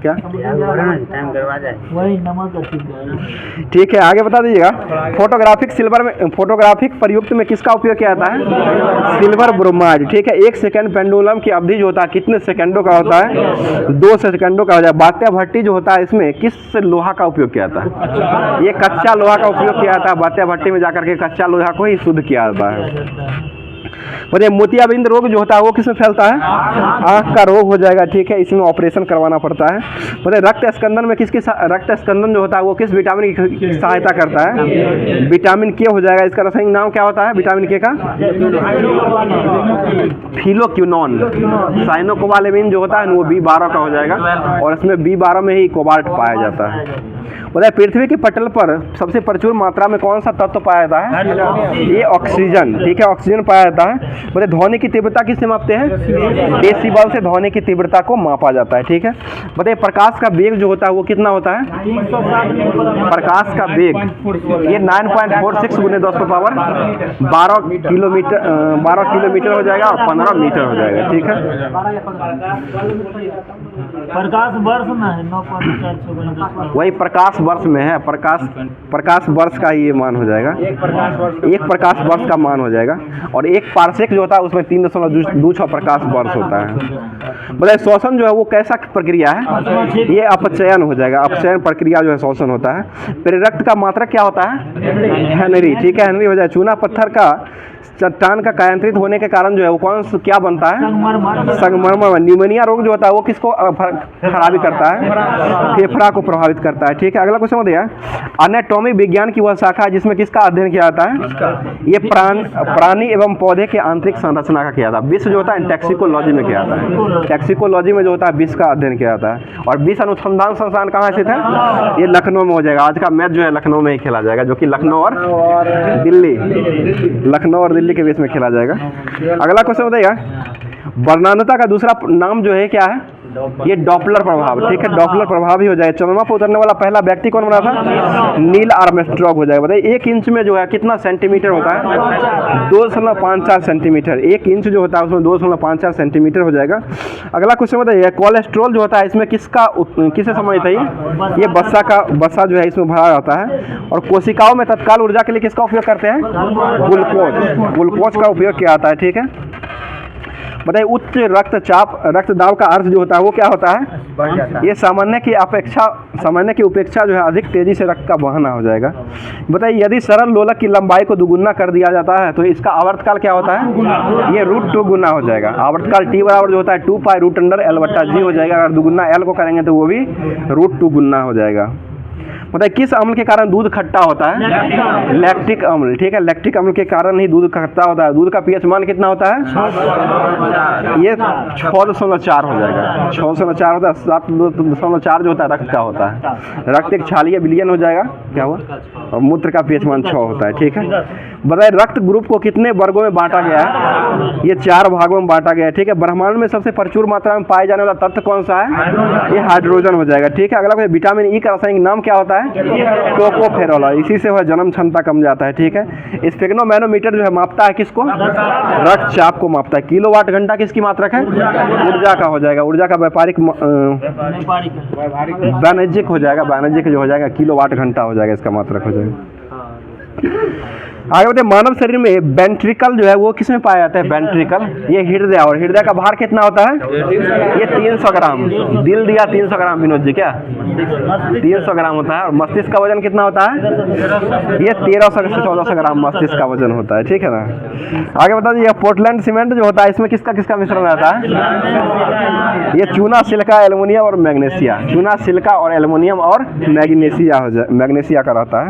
क्या? टाइम करवा जाए। वही नमक अच्छी ठीक है, आगे बता दीजिएगा। फोटोग्राफिक प्रयुक्त में किसका उपयोग किया जाता है? Silver bromide. ठीक है, 1 सेकंड पेंडुलम की अवधि जो होता है कितने सेकंडों का होता है? 2 सेकंडों का हो जाए। बात्या भट्टी जो होता है इसमें किस लोहा का उपयोग किया जाता है? ये कच्चा लोहा का उपयोग किया जाता है। बात्या भट्टी में जाकर के कच्चा लोहा को ही शुद्ध किया जाता है। बताइए मोतियाबिंद रोग जो होता है वो किसमें फैलता है? आँख का रोग हो जाएगा। ठीक है, इसमें ऑपरेशन करवाना पड़ता है। बताइए रक्त स्कंदन में रक्त स्कंदन जो होता है वो किस विटामिन की सहायता करता है? विटामिन के हो जाएगा। इसका रासायनिक नाम क्या होता है विटामिन के का? फिलोक्विनोन। साइनोकोबालेमिन जो होता है वो B12 का हो जाएगा और इसमें B12 में ही कोबाल्ट पाया जाता है। बताइए पृथ्वी के पटल पर सबसे प्रचुर मात्रा में कौन सा तत्व पाया जाता है? ये ऑक्सीजन। ठीक है, ऑक्सीजन पाया जाता है। बताइए ध्वनि की तीव्रता किससे मापते हैं? डेसिबल से ध्वनि की तीव्रता को मापा जाता है। ठीक है, बताइए प्रकाश का वेग जो होता है वो कितना होता है? प्रकाश का वेग ये 9.46 × 10⁻12 किलोमीटर हो जाएगा और 15 मीटर हो जाएगा। ठीक है, प्रकाश वर्ष में है 9.4 वही प्रकाश वर्ष में है। प्रकाश वर्ष का ये मान हो जाएगा। एक प्रकाश वर्ष का मान हो जाएगा और एक पारसेक जो होता है उसमें 3.26 प्रकाश वर्ष होता है। बताइए श्वसन जो है वो कैसा प्रक्रिया है? ये अपचयन हो जाएगा। अपचयन प्रक्रिया जो है श्वसन होता है। फिर रक्त का मात्रा क्या होता है? हेनरी। ठीक है, हेनरी हो जाए। चूना पत्थर का चट्टान का कायांतरित होने के कारण जो है वो क्या बनता है? संगमरमर। न्यूमोनिया रोग जो होता है वो किसको खराबी करता है? फेफड़ा को प्रभावित करता है। ठीक है, अगला क्वेश्चन बताइए। एनाटॉमी विज्ञान की वह शाखा है जिसमें किसका अध्ययन किया जाता है? ये प्राणी एवं पौधे के आंतरिक संरचना का किया जाता है। विष जो होता है टैक्सिकोलॉजी में किया जाता है। टैक्सिकोलॉजी में जो होता है विष का अध्ययन किया जाता है। और विष अनुसंधान संस्थान कहाँ स्थित है? ये लखनऊ में हो जाएगा। आज का मैच जो है लखनऊ में ही खेला जाएगा, जो कि लखनऊ और दिल्ली के बीच में खेला जाएगा। अगला क्वेश्चन बताइएगा। वर्णानुता का दूसरा नाम जो है क्या है? ये डॉपलर प्रभाव। ठीक है, डॉपलर प्रभाव ही हो जाएगा। चंद्रमा पर उतरने वाला पहला व्यक्ति कौन बना था? नील आर्मस्ट्रॉन्ग हो जाएगा। बताइए 1 इंच में जो है कितना सेंटीमीटर होता है? 2.54 सेंटीमीटर। 1 इंच जो होता है उसमें 2.54 सेंटीमीटर हो जाएगा। अगला क्वेश्चन बताइए। कोलेस्ट्रॉल जो होता है इसमें किससे संबंधित है? ये बसा जो है इसमें भरा जाता है। और कोशिकाओं में तत्काल ऊर्जा के लिए किसका उपयोग करते हैं? ग्लूकोज का उपयोग किया जाता है। ठीक है, बताइए उच्च रक्तदाब का अर्थ जो होता है वो क्या होता है? ये सामान्य की उपेक्षा जो है अधिक तेजी से रक्त का बहाना हो जाएगा। बताइए यदि सरल लोलक की लंबाई को दुगुना कर दिया जाता है तो इसका आवर्तकाल क्या होता है? ये √2 गुना हो जाएगा। आवर्तकाल T बराबर जो होता है 2π√L/g हो जाएगा। अगर दुगुना L को करेंगे तो वो भी √2 गुना हो जाएगा। बताइए किस अम्ल के कारण दूध खट्टा होता है? लैक्टिक अम्ल। ठीक है, लैक्टिक अम्ल के कारण ही दूध खट्टा होता है। दूध का pH मान कितना होता है? ये 6.4 हो जाएगा। 6.4 होता है। 7.4 जो होता है रक्त का होता है। रक्त एक क्षारीय विलयन हो जाएगा। क्या हुआ? और मूत्र का pH मान 6 होता है। ठीक है, बताइए रक्त ग्रुप को कितने वर्गों में बांटा गया है? ये 4 भागों में बांटा गया है। ठीक है, ब्रह्मांड में सबसे प्रचुर मात्रा में पाए जाने वाला तत्व कौन सा है? ये हाइड्रोजन हो जाएगा। ठीक है, अगला विटामिन E का रासायनिक नाम क्या होता है? टोकोफेरोल। इसी से वह जन्म क्षमता कम जाता है। ठीक है, स्फेग्नोमैनोमीटर जो है मापता है किसको? रक्तचाप को मापता है। किलोवाट घंटा किसकी मात्रक है? ऊर्जा का हो जाएगा। ऊर्जा का वाणिज्यिक हो जाएगा। वाणिज्यिक जो हो जाएगा किलोवाट घंटा हो जाएगा, इसका मात्रक हो जाएगा। आगे बताइए मानव शरीर में वेंट्रिकल जो है वो किसमें पाया जाता है? वेंट्रिकल ये हृदय। और हृदय का भार कितना होता है? ये 300 ग्राम। दिल दिया 300 ग्राम विनोद जी, क्या 300 ग्राम होता है। और मस्तिष्क का वजन कितना होता है? ये 1300 से 1400 ग्राम मस्तिष्क का वजन होता है। ठीक है ना। आगे बता दीजिए पोर्टलैंड सीमेंट जो होता है इसमें किसका मिश्रण रहता है? ये चूना, सिलिका, एल्युमिनियम और मैग्नीशिया। चूना, सिलिका और एल्युमिनियम और मैग्नीशिया का रहता है।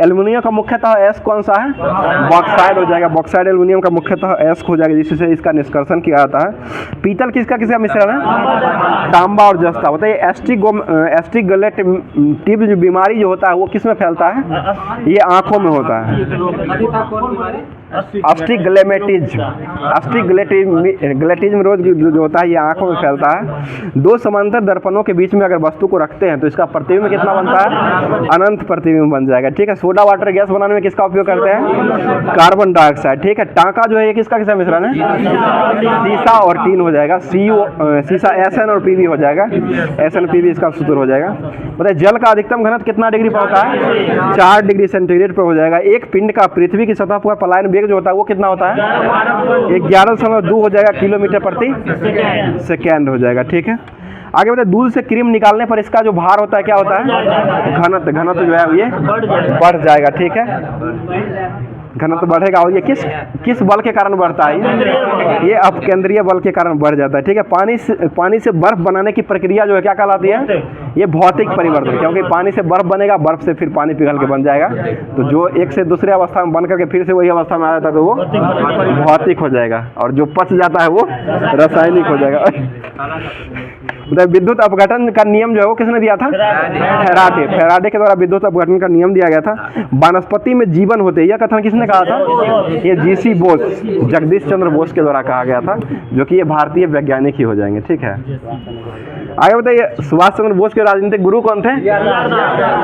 एल्युमिनियम का मुख्यतः S कौन सा है? बॉक्साइड हो जाएगा। बॉक्साइड एल्युमिनियम का मुख्यतः S हो जाएगा, जिससे इसका निष्कर्षण किया जाता है। पीतल किसका मिश्रण है? तांबा और जस्ता। बताइए एस्टिग्मेटिव जो बीमारी जो होता है वो किस में फैलता है? ये आंखों में होता है। अस्टिग्मेटिज्म रोग जो होता है ये आंखों में फैलता है। 2 समांतर दर्पणों के बीच में अगर वस्तु को रखते हैं तो इसका प्रतिबिंब कितना बनता है? अनंत प्रतिबिंब बन जाएगा। ठीक है, सोडा वाटर गैस बनाने में किसका उपयोग करते हैं? है कार्बन डाइऑक्साइड, ठीक है। टांका जो है ये किसका किसका मिश्रण है, सीसा और टीन हो जाएगा, सीसा SN और PB हो जाएगा, SN PB इसका सूत्र हो जाएगा। बताइए जल का अधिकतम घनत्व कितना डिग्री पर होता है, 4 डिग्री सेंटीग्रेड पर हो जाएगा। एक पिंड का पृथ्वी की सतह पर पलायन वेग जो होता है वो कितना होता है, 11.2 हो जाएगा किलोमीटर प्रति सेकेंड हो जाएगा, ठीक है। आगे बताइए दूध से क्रीम निकालने पर इसका जो भार होता है क्या होता है, घनत्व जो है ये बढ़ जाएगा, ठीक है। घनत्व बढ़ेगा और ये किस बल के कारण बढ़ता है, ये अपकेंद्रीय बल के कारण बढ़ जाता है, ठीक है। पानी से बर्फ बनाने की प्रक्रिया जो है क्या कहलाती है, ये भौतिक परिवर्तन, क्योंकि पानी से बर्फ बनेगा, बर्फ से फिर पानी पिघल के बन जाएगा, तो जो एक से दूसरे अवस्था में बन करके फिर से वही अवस्था में आ जाता है तो वो भौतिक हो जाएगा, और जो पच जाता है वो रासायनिक हो जाएगा। विद्युत अपघटन का नियम जो है वो किसने दिया था, फैराडे के द्वारा विद्युत अपघटन का नियम दिया गया था। वनस्पति में जीवन होते हैं, यह कथन किसने कहा था, ये GC बोस, जगदीश चंद्र बोस के द्वारा कहा गया था, जो कि ये भारतीय वैज्ञानिक ही हो जाएंगे, ठीक है। आगे बताइए सुभाष चंद्र बोस के राजनीतिक गुरु कौन थे,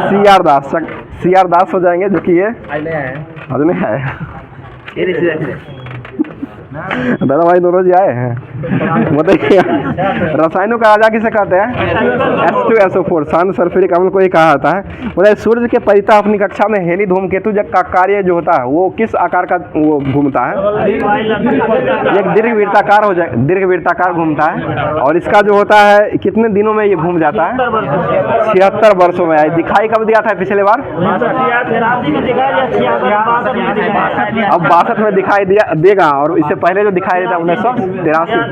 CR दास हो जाएंगे, जो कि ये आदमी है दादा भाई दोनों जी आए हैं। बताइए रसायनों का राजा किसे कहते हैं, H2SO4, शांत सल्फ्यूरिक अम्ल को ही कहा जाता है। बताइए सूर्य के परितः अपनी कक्षा में हेली धूमकेतु का कार्य जो होता है वो किस आकार का वो घूमता है, एक दीर्घवृत्ताकार घूमता है, और इसका जो होता है कितने दिनों में ये घूम जाता है, 76 वर्षों में। दिखाई कब दिया था पिछले बार, अब 62 में दिखाई देगा, और इससे पहले जो दिखाया था 1983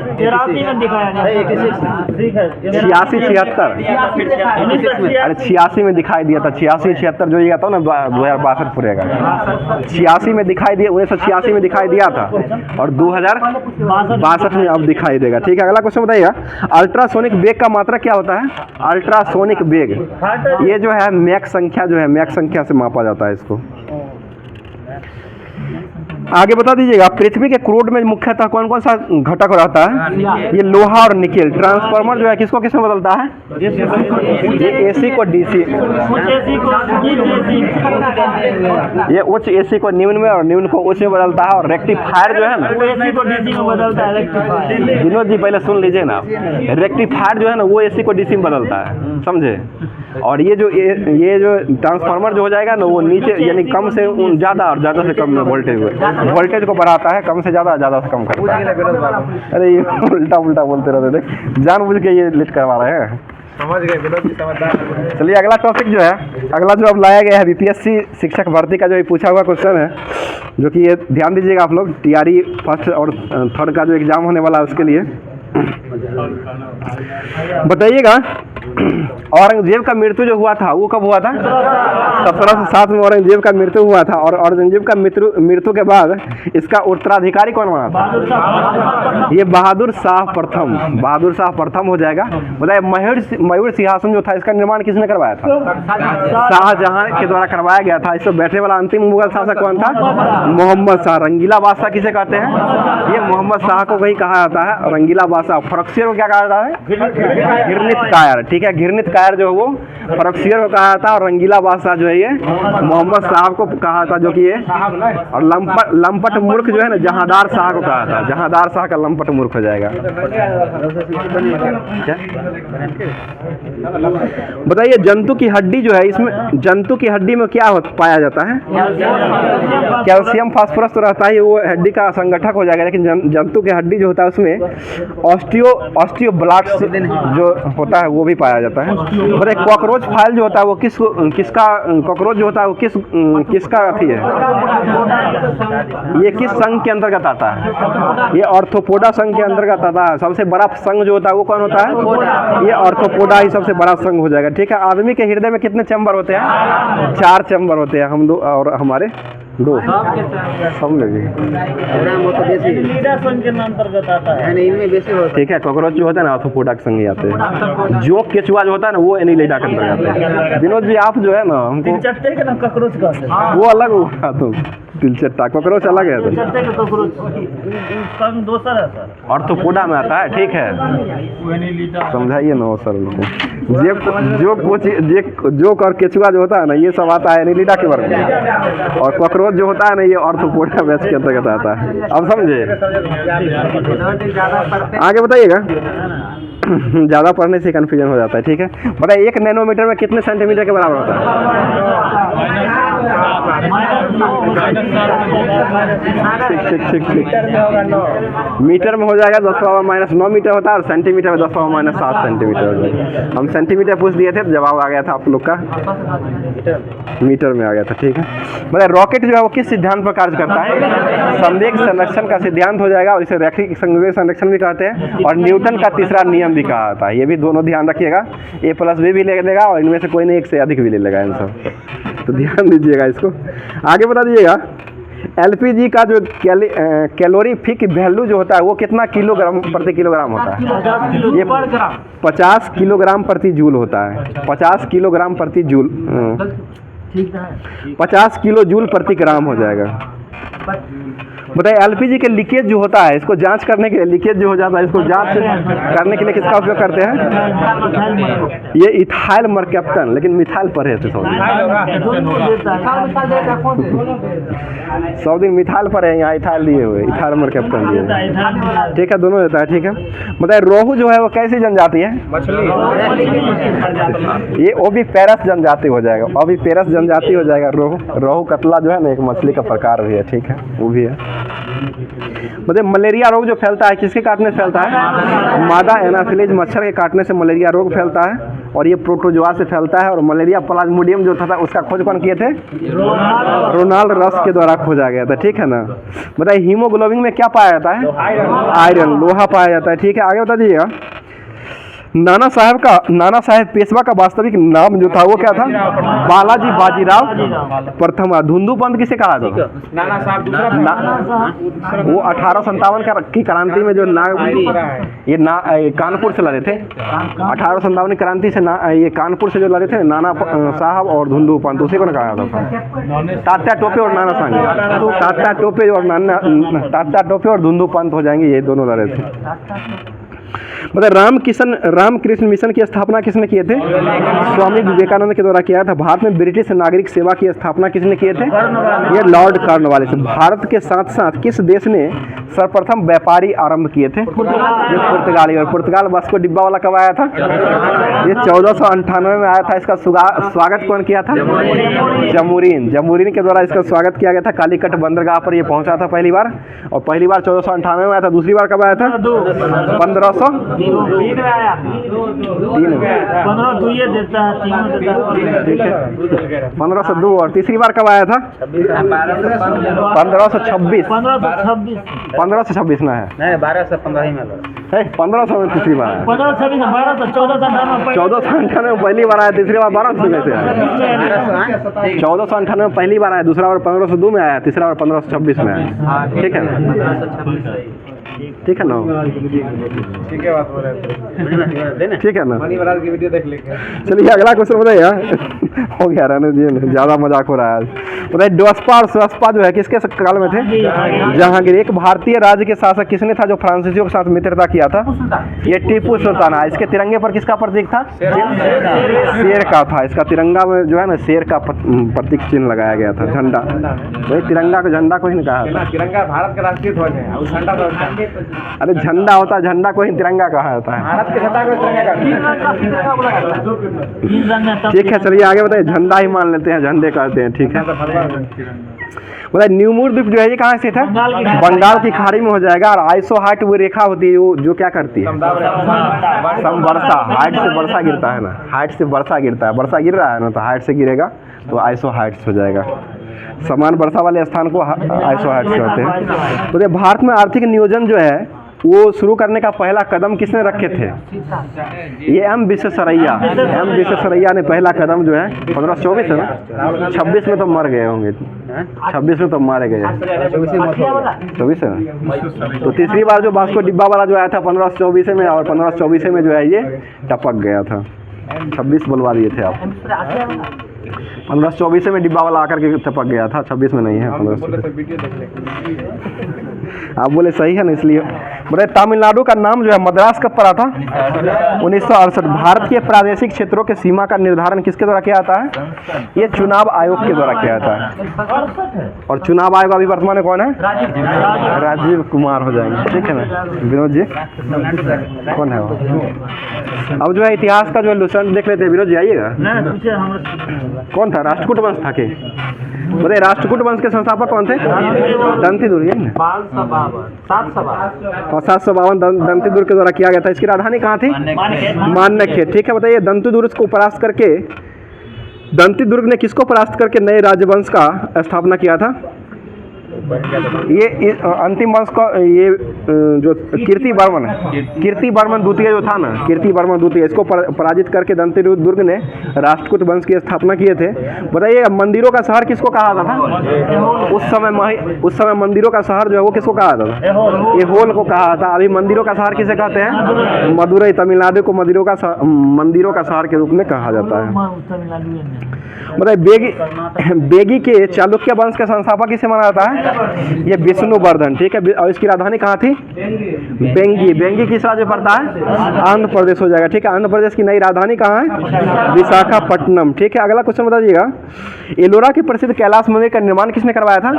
अरे 86 में दिखाई दिया था, 86-76 जो ये आता ना 2062 पूरेगा, 86 में दिखाई दिया, 1986 में दिखाई दिया था, और 2062 में अब दिखाई देगा, ठीक है। अगला क्वेश्चन बताइएगा अल्ट्रासोनिक वेग का मात्रा क्या होता है, अल्ट्रासोनिक वेग ये जो है मैक संख्या जो है, मैक संख्या से मापा जाता है इसको। आगे बता दीजिएगा पृथ्वी के क्रूड में मुख्यतः कौन कौन सा घटक रहता है, ये लोहा और निकेल। ट्रांसफार्मर जो है किसको किसमें बदलता है, ये AC को DC, ये उच्च AC को निम्न में और निम्न को उच्च में बदलता है, और रेक्टिफायर जो है ना AC को DC में बदलता है, रेक्टिफायर। विनोद जी पहले सुन लीजिए ना, रेक्टिफायर जो है ना वो AC को DC में बदलता है, समझे। और ये जो ट्रांसफार्मर जो हो जाएगा ना वो नीचे यानी कम से ज़्यादा और ज़्यादा से कम में वोल्टेज को बढ़ाता है, कम से ज़्यादा ज़्यादा से कम करता है। अरे ये उल्टा बोलते रहते थे, जानबूझ के ये लेट करवा रहे हैं, समझ गए। चलिए अगला टॉपिक जो है, अगला जो अब लाया गया है BPSC शिक्षक भर्ती का जो पूछा हुआ क्वेश्चन है, जो कि ये ध्यान दीजिएगा आप लोग, TRE फर्स्ट और थर्ड का जो एग्जाम होने वाला है उसके लिए बताइएगा। औरंगजेब का मृत्यु जो हुआ था वो कब हुआ था, 1707 में औरंगजेब का मृत्यु हुआ था, और औरंगजेब का मृत्यु के बाद इसका उत्तराधिकारी कौन बना था, ये बहादुर शाह प्रथम हो जाएगा। बताइए मयूर सिंहासन जो था इसका निर्माण किसने करवाया था, शाहजहां के द्वारा करवाया गया था। इसमें बैठने वाला अंतिम मुगल शासक कौन था, मोहम्मद शाह। रंगीला बादशाह किसे कहते हैं, ये मोहम्मद शाह को वही कहा जाता है, रंगीला बादशाह। फर्रुखसियर को क्या कहा जाता है, घिरनित कायर, ठीक है। घिरनित कायर जो है वो फर्रुखसियर को कहा था, और रंगीला बादशाह जो है ये मोहम्मद साहब को कहा था, जो कि ये, और लंपट मूर्ख जो है ना जहांदार शाह को कहा था, जहांदार शाह का लंपट मूर्ख हो जाएगा। बताइए जंतु की हड्डी जो है, इसमें जंतु की हड्डी में क्या पाया जाता है, कैल्शियम फास्फोरस तो रहता है, वो हड्डी का संगठक हो जाएगा, लेकिन जंतु की हड्डी जो होता है उसमें ऑस्टियोब्लास्ट जो होता है वो भी पाया जाता है। बताइए कॉकरोच फाइल जो होता है वो किसका कॉकरोच जो होता है वो किसका अथी है, ये किस संघ के अंतर्गत आता है, ये ऑर्थोपोडा संघ के अंतर्गत आता है। सबसे बड़ा संघ जो होता है वो कौन होता है, ये ऑर्थोपोडा ही सबसे बड़ा संघ हो जाएगा, ठीक है। आदमी के हृदय में कितने चैम्बर होते हैं, 4 चैम्बर होते हैं, हम 2 और हमारे 2 सब में भी, ठीक है। कॉकरोच जो होता है ना ऑर्थोपोडा के संग आते हैं, जो केचुआ जो होता है ना वो एनीलिडा के अंतर्गत आते हैं। विनोद जी आप जो है ना हमको वो अलग हुआ, तो तिलचट्टा कॉकरोच अलग है, ऑर्थोपोडा में आता है, ठीक है। समझाइए ना सर जो केचुआ जो होता है ना ये सब आता है एनीलिडा के वर्ग में, और कॉकरोच ग्रोथ जो होता है ना, ये ऑर्थोपोडिया बैच के अंतर्गत आता है। अब समझे? आगे बताइएगा। ज़्यादा पढ़ने से कन्फ्यूजन हो जाता है, ठीक है। बताइए 1 नैनोमीटर में कितने सेंटीमीटर के बराबर होता है? ठीक। मीटर में हो जाएगा 10⁻⁻9 मीटर होता है, और सेंटीमीटर में 10⁻⁷ सेंटीमीटर हो जाएगा। हम सेंटीमीटर पूछ दिए थे तो जवाब आ गया था आप लोग का मीटर में आ गया था, ठीक है। बताइए रॉकेट जो है वो किस सिद्धांत पर कार्य करता है? संवेग संरक्षण का सिद्धांत हो जाएगा, और इसे रैखिक संवेग संरक्षण भी कहते हैं, और न्यूटन का तीसरा नियम भी कहा जाता है। ये भी दोनों ध्यान रखिएगा, A+B भी ले लेगा, और इनमें से कोई नहीं एक से अधिक भी ले लेगा आंसर, तो ध्यान दीजिएगा इसको। आगे बता दीजिएगा LPG का जो कैलोरीफिक वैल्यू जो होता है वो कितना किलोग्राम प्रति किलोग्राम होता है? ये 50 किलोग्राम प्रति जूल होता है। 50 किलोग्राम प्रति जूल, 50 किलो जूल प्रति ग्राम हो जाएगा। बताइए LPG के लीकेज जो होता है, इसको जांच करने के लिए, लीकेज जो हो जाता है इसको जांच करने के लिए किसका उपयोग करते हैं? ये इथाइल मरकैप्टन, लेकिन मिथाइल पर है 100 दिन मिथाइल पर है, यहाँ इथाइल दिए हुए, इथाइल मरकैप्टन दिए हुए, ठीक है, दोनों देता है, ठीक है। बताइए रोहू जो है वो कैसी जनजाति है? ये ओविपेरस जनजाति हो जाएगा, ओविपेरस जनजाति हो जाएगा रोहू। रोहू कतला जो है ना एक मछली का प्रकार भी है, ठीक है, वो भी है। मतलब मलेरिया रोग जो फैलता है किसके काटने से फैलता है? मादा एनाफिलीज मच्छर के काटने से मलेरिया रोग फैलता है, और ये प्रोटोजोआ से फैलता है। और मलेरिया प्लाज्मोडियम जो था उसका खोज कौन किए थे? रोनाल्ड रस के द्वारा खोजा गया था, ठीक है ना। बताइए हीमोग्लोबिन में क्या पाया जाता है? आयरन, लोहा पाया जाता है, ठीक है। आगे बता दीजिएगा नाना साहेब पेशवा का वास्तविक नाम जो था वो क्या था? बालाजी बाजीराव प्रथम। धुंधुपंत किसे कहा था? वो 1857 की क्रांति में जो कानपुर से लड़े थे, 1857 क्रांति से ये कानपुर से जो लड़े थे नाना साहब और धुंधुपंत, उसी को कहा था। तात्या टोपे और नाना साहब, तात्या टोपे और धुंधुपंत हो जाएंगे, ये दोनों लड़े थे। मतलब रामकृष्ण मिशन की स्थापना किसने किए थे? स्वामी विवेकानंद के द्वारा किया था। भारत में ब्रिटिश नागरिक सेवा की स्थापना किसने किए थे? ये लॉर्ड कॉर्नवालिस। भारत के साथ साथ किस देश ने सर्वप्रथम व्यापारी आरंभ किए थे? ये पुर्तगाली। और पुर्तगाल वास्को डिब्बा वाला कब आया था? ये 1498 में आया था। इसका स्वागत कौन किया था? जमूरीन के द्वारा इसका स्वागत किया गया था। कालीकट बंदरगाह पर ये पहुंचा था पहली बार, और पहली बार 1498 में आया था। दूसरी बार कब आया था? 1502 और तीसरी बार कब आया था? 1526 ना है? नहीं 1215 में 1500 में तीसरी बार आया। 1498 में पहली बार आया, तीसरी बार 1200 में से आया। 1498 में पहली बार आया, दूसरा बार 1502 में आया, तीसरा बार 1526 में आया, ठीक है ना? ठीक है ना? ठीक है, बात बोल रहे हैं, ठीक है ना? मनी महाराज की वीडियो देख लेंगे। चलिए अगला क्वेश्चन बताइए। हो गया रहने दीजिए, ज़्यादा मजाक हो रहा है आज। बताइए डोस्पा और स्वस्पा जो है किसके काल में थे? जहांगीर। एक भारतीय राज्य के शासक किसने था जो फ्रांसीसियों के साथ मित्रता किया था? ये टीपू सुल्तान। इसके तिरंगे पर किसका प्रतीक था? शेर का था। इसका तिरंगा में जो है ना शेर का प्रतीक चिन्ह लगाया गया था, झंडा। वही तिरंगा को झंडा को ही नहीं कहा था। तिरंगा भारत का राष्ट्रीय ध्वज है, और झंडा तो अरे झंडा होता है, झंडा को ही तिरंगा कहा जाता है। भारत के झंडा को तिरंगा ठीक है, चलिए आगे बताइए। झंडा ही मान लेते हैं, झंडे कहते हैं, ठीक है। बताइए न्यूमूर द्वीप जो है ये कहाँ स्थित है? बंगाल की खाड़ी में हो जाएगा। और आइसोहाइट वो रेखा होती है जो क्या करती है? समवर्षा। हाइट से वर्षा गिरता है ना, हाइट से वर्षा गिरता है, वर्षा गिर रहा है ना, तो हाइट से गिरेगा तो आइसोहाइट्स हो जाएगा। समान वर्षा वाले स्थान को आइसोहाइट्स कहते हैं। तो भारत में आर्थिक नियोजन जो है वो शुरू करने का पहला कदम किसने रखे थे? ये एम विश्वेश्वरैया ने पहला कदम जो है 1524 है ना, 26 में तो मर गए होंगे, 26 में तो मारे गए, 24 है ना। तो तीसरी बार जो वास्को डिब्बा वाला जो आया था 1524 में, और 1524 में जो है ये टपक गया था। 26 बुलवा दिए थे आप। 1524 में डिब्बा वाला आकर के टपक गया था, 26 में नहीं है। 1524 आप बोले सही है ना, इसलिए बताइए तमिलनाडु का नाम जो है मद्रास कब पड़ा था? 1968। भारत के प्रादेशिक क्षेत्रों के सीमा का निर्धारण किसके द्वारा किया जाता है? ये चुनाव आयोग के द्वारा किया जाता है। और चुनाव आयोग अभी वर्तमान में कौन है? राजीव कुमार हो जाएंगे, ठीक है ना। विनोद जी कौन है वो? अब जो है इतिहास का जो है लुसेंट देख लेते हैं। विनोद जी आइएगा। कौन था? राष्ट्रकूट वंश था के? बताइए राष्ट्रकूट वंश के संस्थापक कौन थे? दंती दुर्ग। 752 दंती दुर्ग के द्वारा किया गया था। इसकी राजधानी कहाँ थी? मान्यखे, ठीक है। बताइए दंती दुर्ग को परास्त करके, दंती दुर्ग ने किसको परास्त करके नए राजवंश का स्थापना किया था? ये अंतिम वंश का ये जो कीर्ति वर्मन है, कीर्ति वर्मन द्वितीय जो था ना, कीर्ति वर्मन द्वितीय, इसको पराजित करके दंती दुर्ग ने राष्ट्रकूट वंश की स्थापना किए थे। बताइए मंदिरों का शहर किसको कहा जाता था? उस समय मंदिरों का शहर जो है वो किसको कहा जाता था? एहोल को कहा था। अभी मंदिरों का शहर किसे कहते हैं? मदुरई। तमिलनाडु को मंदिरों का शहर के रूप में कहा जाता है। बताइए बेगी के चालुक्य वंश का संस्थापक किसे माना जाता है? ये विष्णुवर्धन, ठीक है। और इसकी राजधानी कहाँ थी? बेंगी। बेंगी किस राज्य में पड़ता है? आंध्र प्रदेश हो जाएगा, ठीक है। आंध्र प्रदेश की नई राजधानी कहाँ है? विशाखापट्टनम, ठीक है। अगला क्वेश्चन बताइएगा, एलोरा के प्रसिद्ध कैलाश मंदिर का निर्माण किसने करवाया था?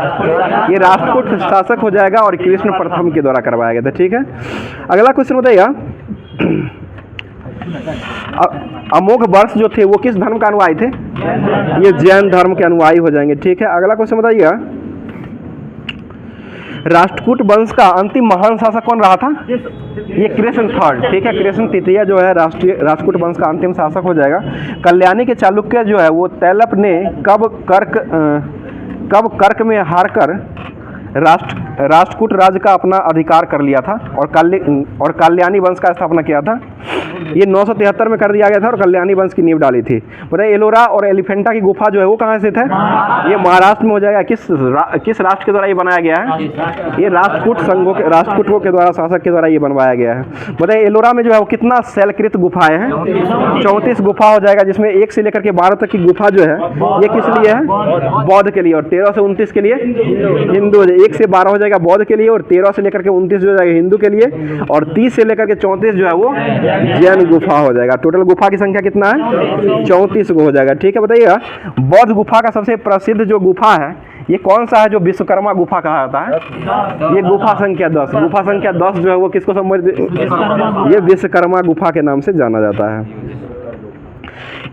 ये राष्ट्रकूट शासक हो जाएगा और कृष्ण प्रथम के द्वारा करवाया गया था, ठीक है। अगला क्वेश्चन बताइएगा, अमोघ वर्ष जो थे वो किस धर्म का अनुयायी थे? ये जैन धर्म के अनुयायी हो जाएंगे, ठीक है। अगला क्वेश्चन बताइएगा, राष्ट्रकूट वंश का अंतिम महान शासक कौन रहा था? ये कृष्ण थर्ड, ठीक है। कृष्ण तृतीय जो है राष्ट्रकूट वंश का अंतिम शासक हो जाएगा। कल्याणी के चालुक्य जो है वो तैलप ने कब कर्क में हारकर राष्ट्रकूट राज्य का अपना अधिकार कर लिया था और कल्याणी वंश का स्थापना किया था? ये 973 में कर दिया गया था और कल्याणी वंश की नींव डाली थी। बताइए एलोरा और एलिफेंटा की गुफा जो है वो कहाँ स्थित है? ये महाराष्ट्र में हो जाएगा। किस राष्ट्र के द्वारा ये बनाया गया है? ये राष्ट्रकूटों के द्वारा, शासक के द्वारा ये बनवाया गया है। बताइए एलोरा में जो है वो कितना शैलकृत गुफाएं हैं? 34 गुफा हो जाएगा, जिसमें 1 से लेकर के 12 तक की गुफा जो है ये किस लिए है? बौद्ध के लिए। और 13 से 29 के लिए हिंदू। 1 से 12 हो जाएगा बौद्ध के लिए और 13 से लेकर के 29 जो जाएगा हिंदू के लिए और 30 से लेकर के 34 जो है वो जैन गुफा हो जाएगा। टोटल गुफा की संख्या कितना है? 34 को हो जाएगा, ठीक है। बताइएगा बौद्ध गुफा का सबसे प्रसिद्ध जो गुफा है ये कौन सा है जो विश्वकर्मा गुफा कहा जाता है? ये गुफा संख्या 10। गुफा संख्या 10 जो है वो किसको संबोधित? ये विश्वकर्मा गुफा के नाम से जाना जाता है।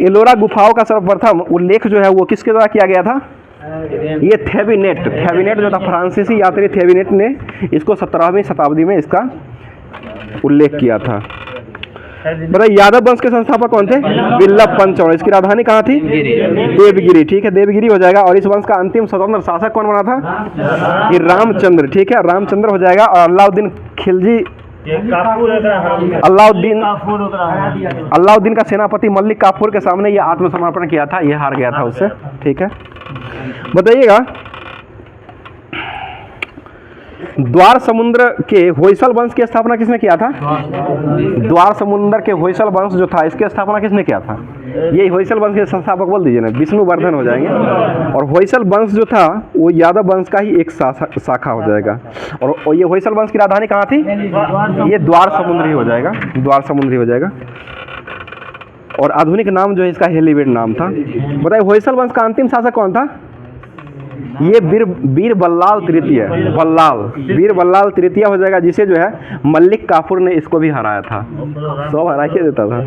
एलोरा गुफाओं का सर्वप्रथम उल्लेख जो है वो किसके द्वारा किया गया था? ये थेविनेट जो था, फ्रांसीसी यात्री थेविनेट ने इसको 17वीं शताब्दी में इसका उल्लेख किया था। बताइए यादव वंश के संस्थापक कौन थे? विल्लभ पंत। और इसकी राजधानी कहाँ थी? देवगिरी, ठीक है। देवगिरी हो जाएगा। और इस वंश का अंतिम स्वतंत्र शासक कौन बना था? ये रामचंद्र, ठीक है। रामचंद्र हो जाएगा। और अलाउद्दीन खिलजी, अलाउद्दीन का सेनापति मलिक काफूर के सामने ये आत्मसमर्पण किया था, ये हार गया था उससे, ठीक है। बताइएगा द्वार समुद्र के होयसल वंश की स्थापना किसने किया था? द्वार समुद्र के होयसल वंश जो था इसकी स्थापना किसने किया था? ये होयसल वंश के संस्थापक बोल दीजिए ना, विष्णुवर्धन हो जाएंगे। और होयसल वंश जो था वो यादव वंश का ही एक शाखा हो जाएगा। और ये होयसल वंश की राजधानी कहाँ थी? ये द्वार समुद्री हो जाएगा, द्वार समुद्री हो जाएगा। और आधुनिक नाम जो है इसका हेलीवेड नाम था। बताइए होयसल वंश का अंतिम शासक कौन था? ये वीर बल्लाल तृतीय, वीर बल्लाल तृतीय हो जाएगा, जिसे जो है मलिक काफूर ने इसको भी हराया था, सब हरा के देता था।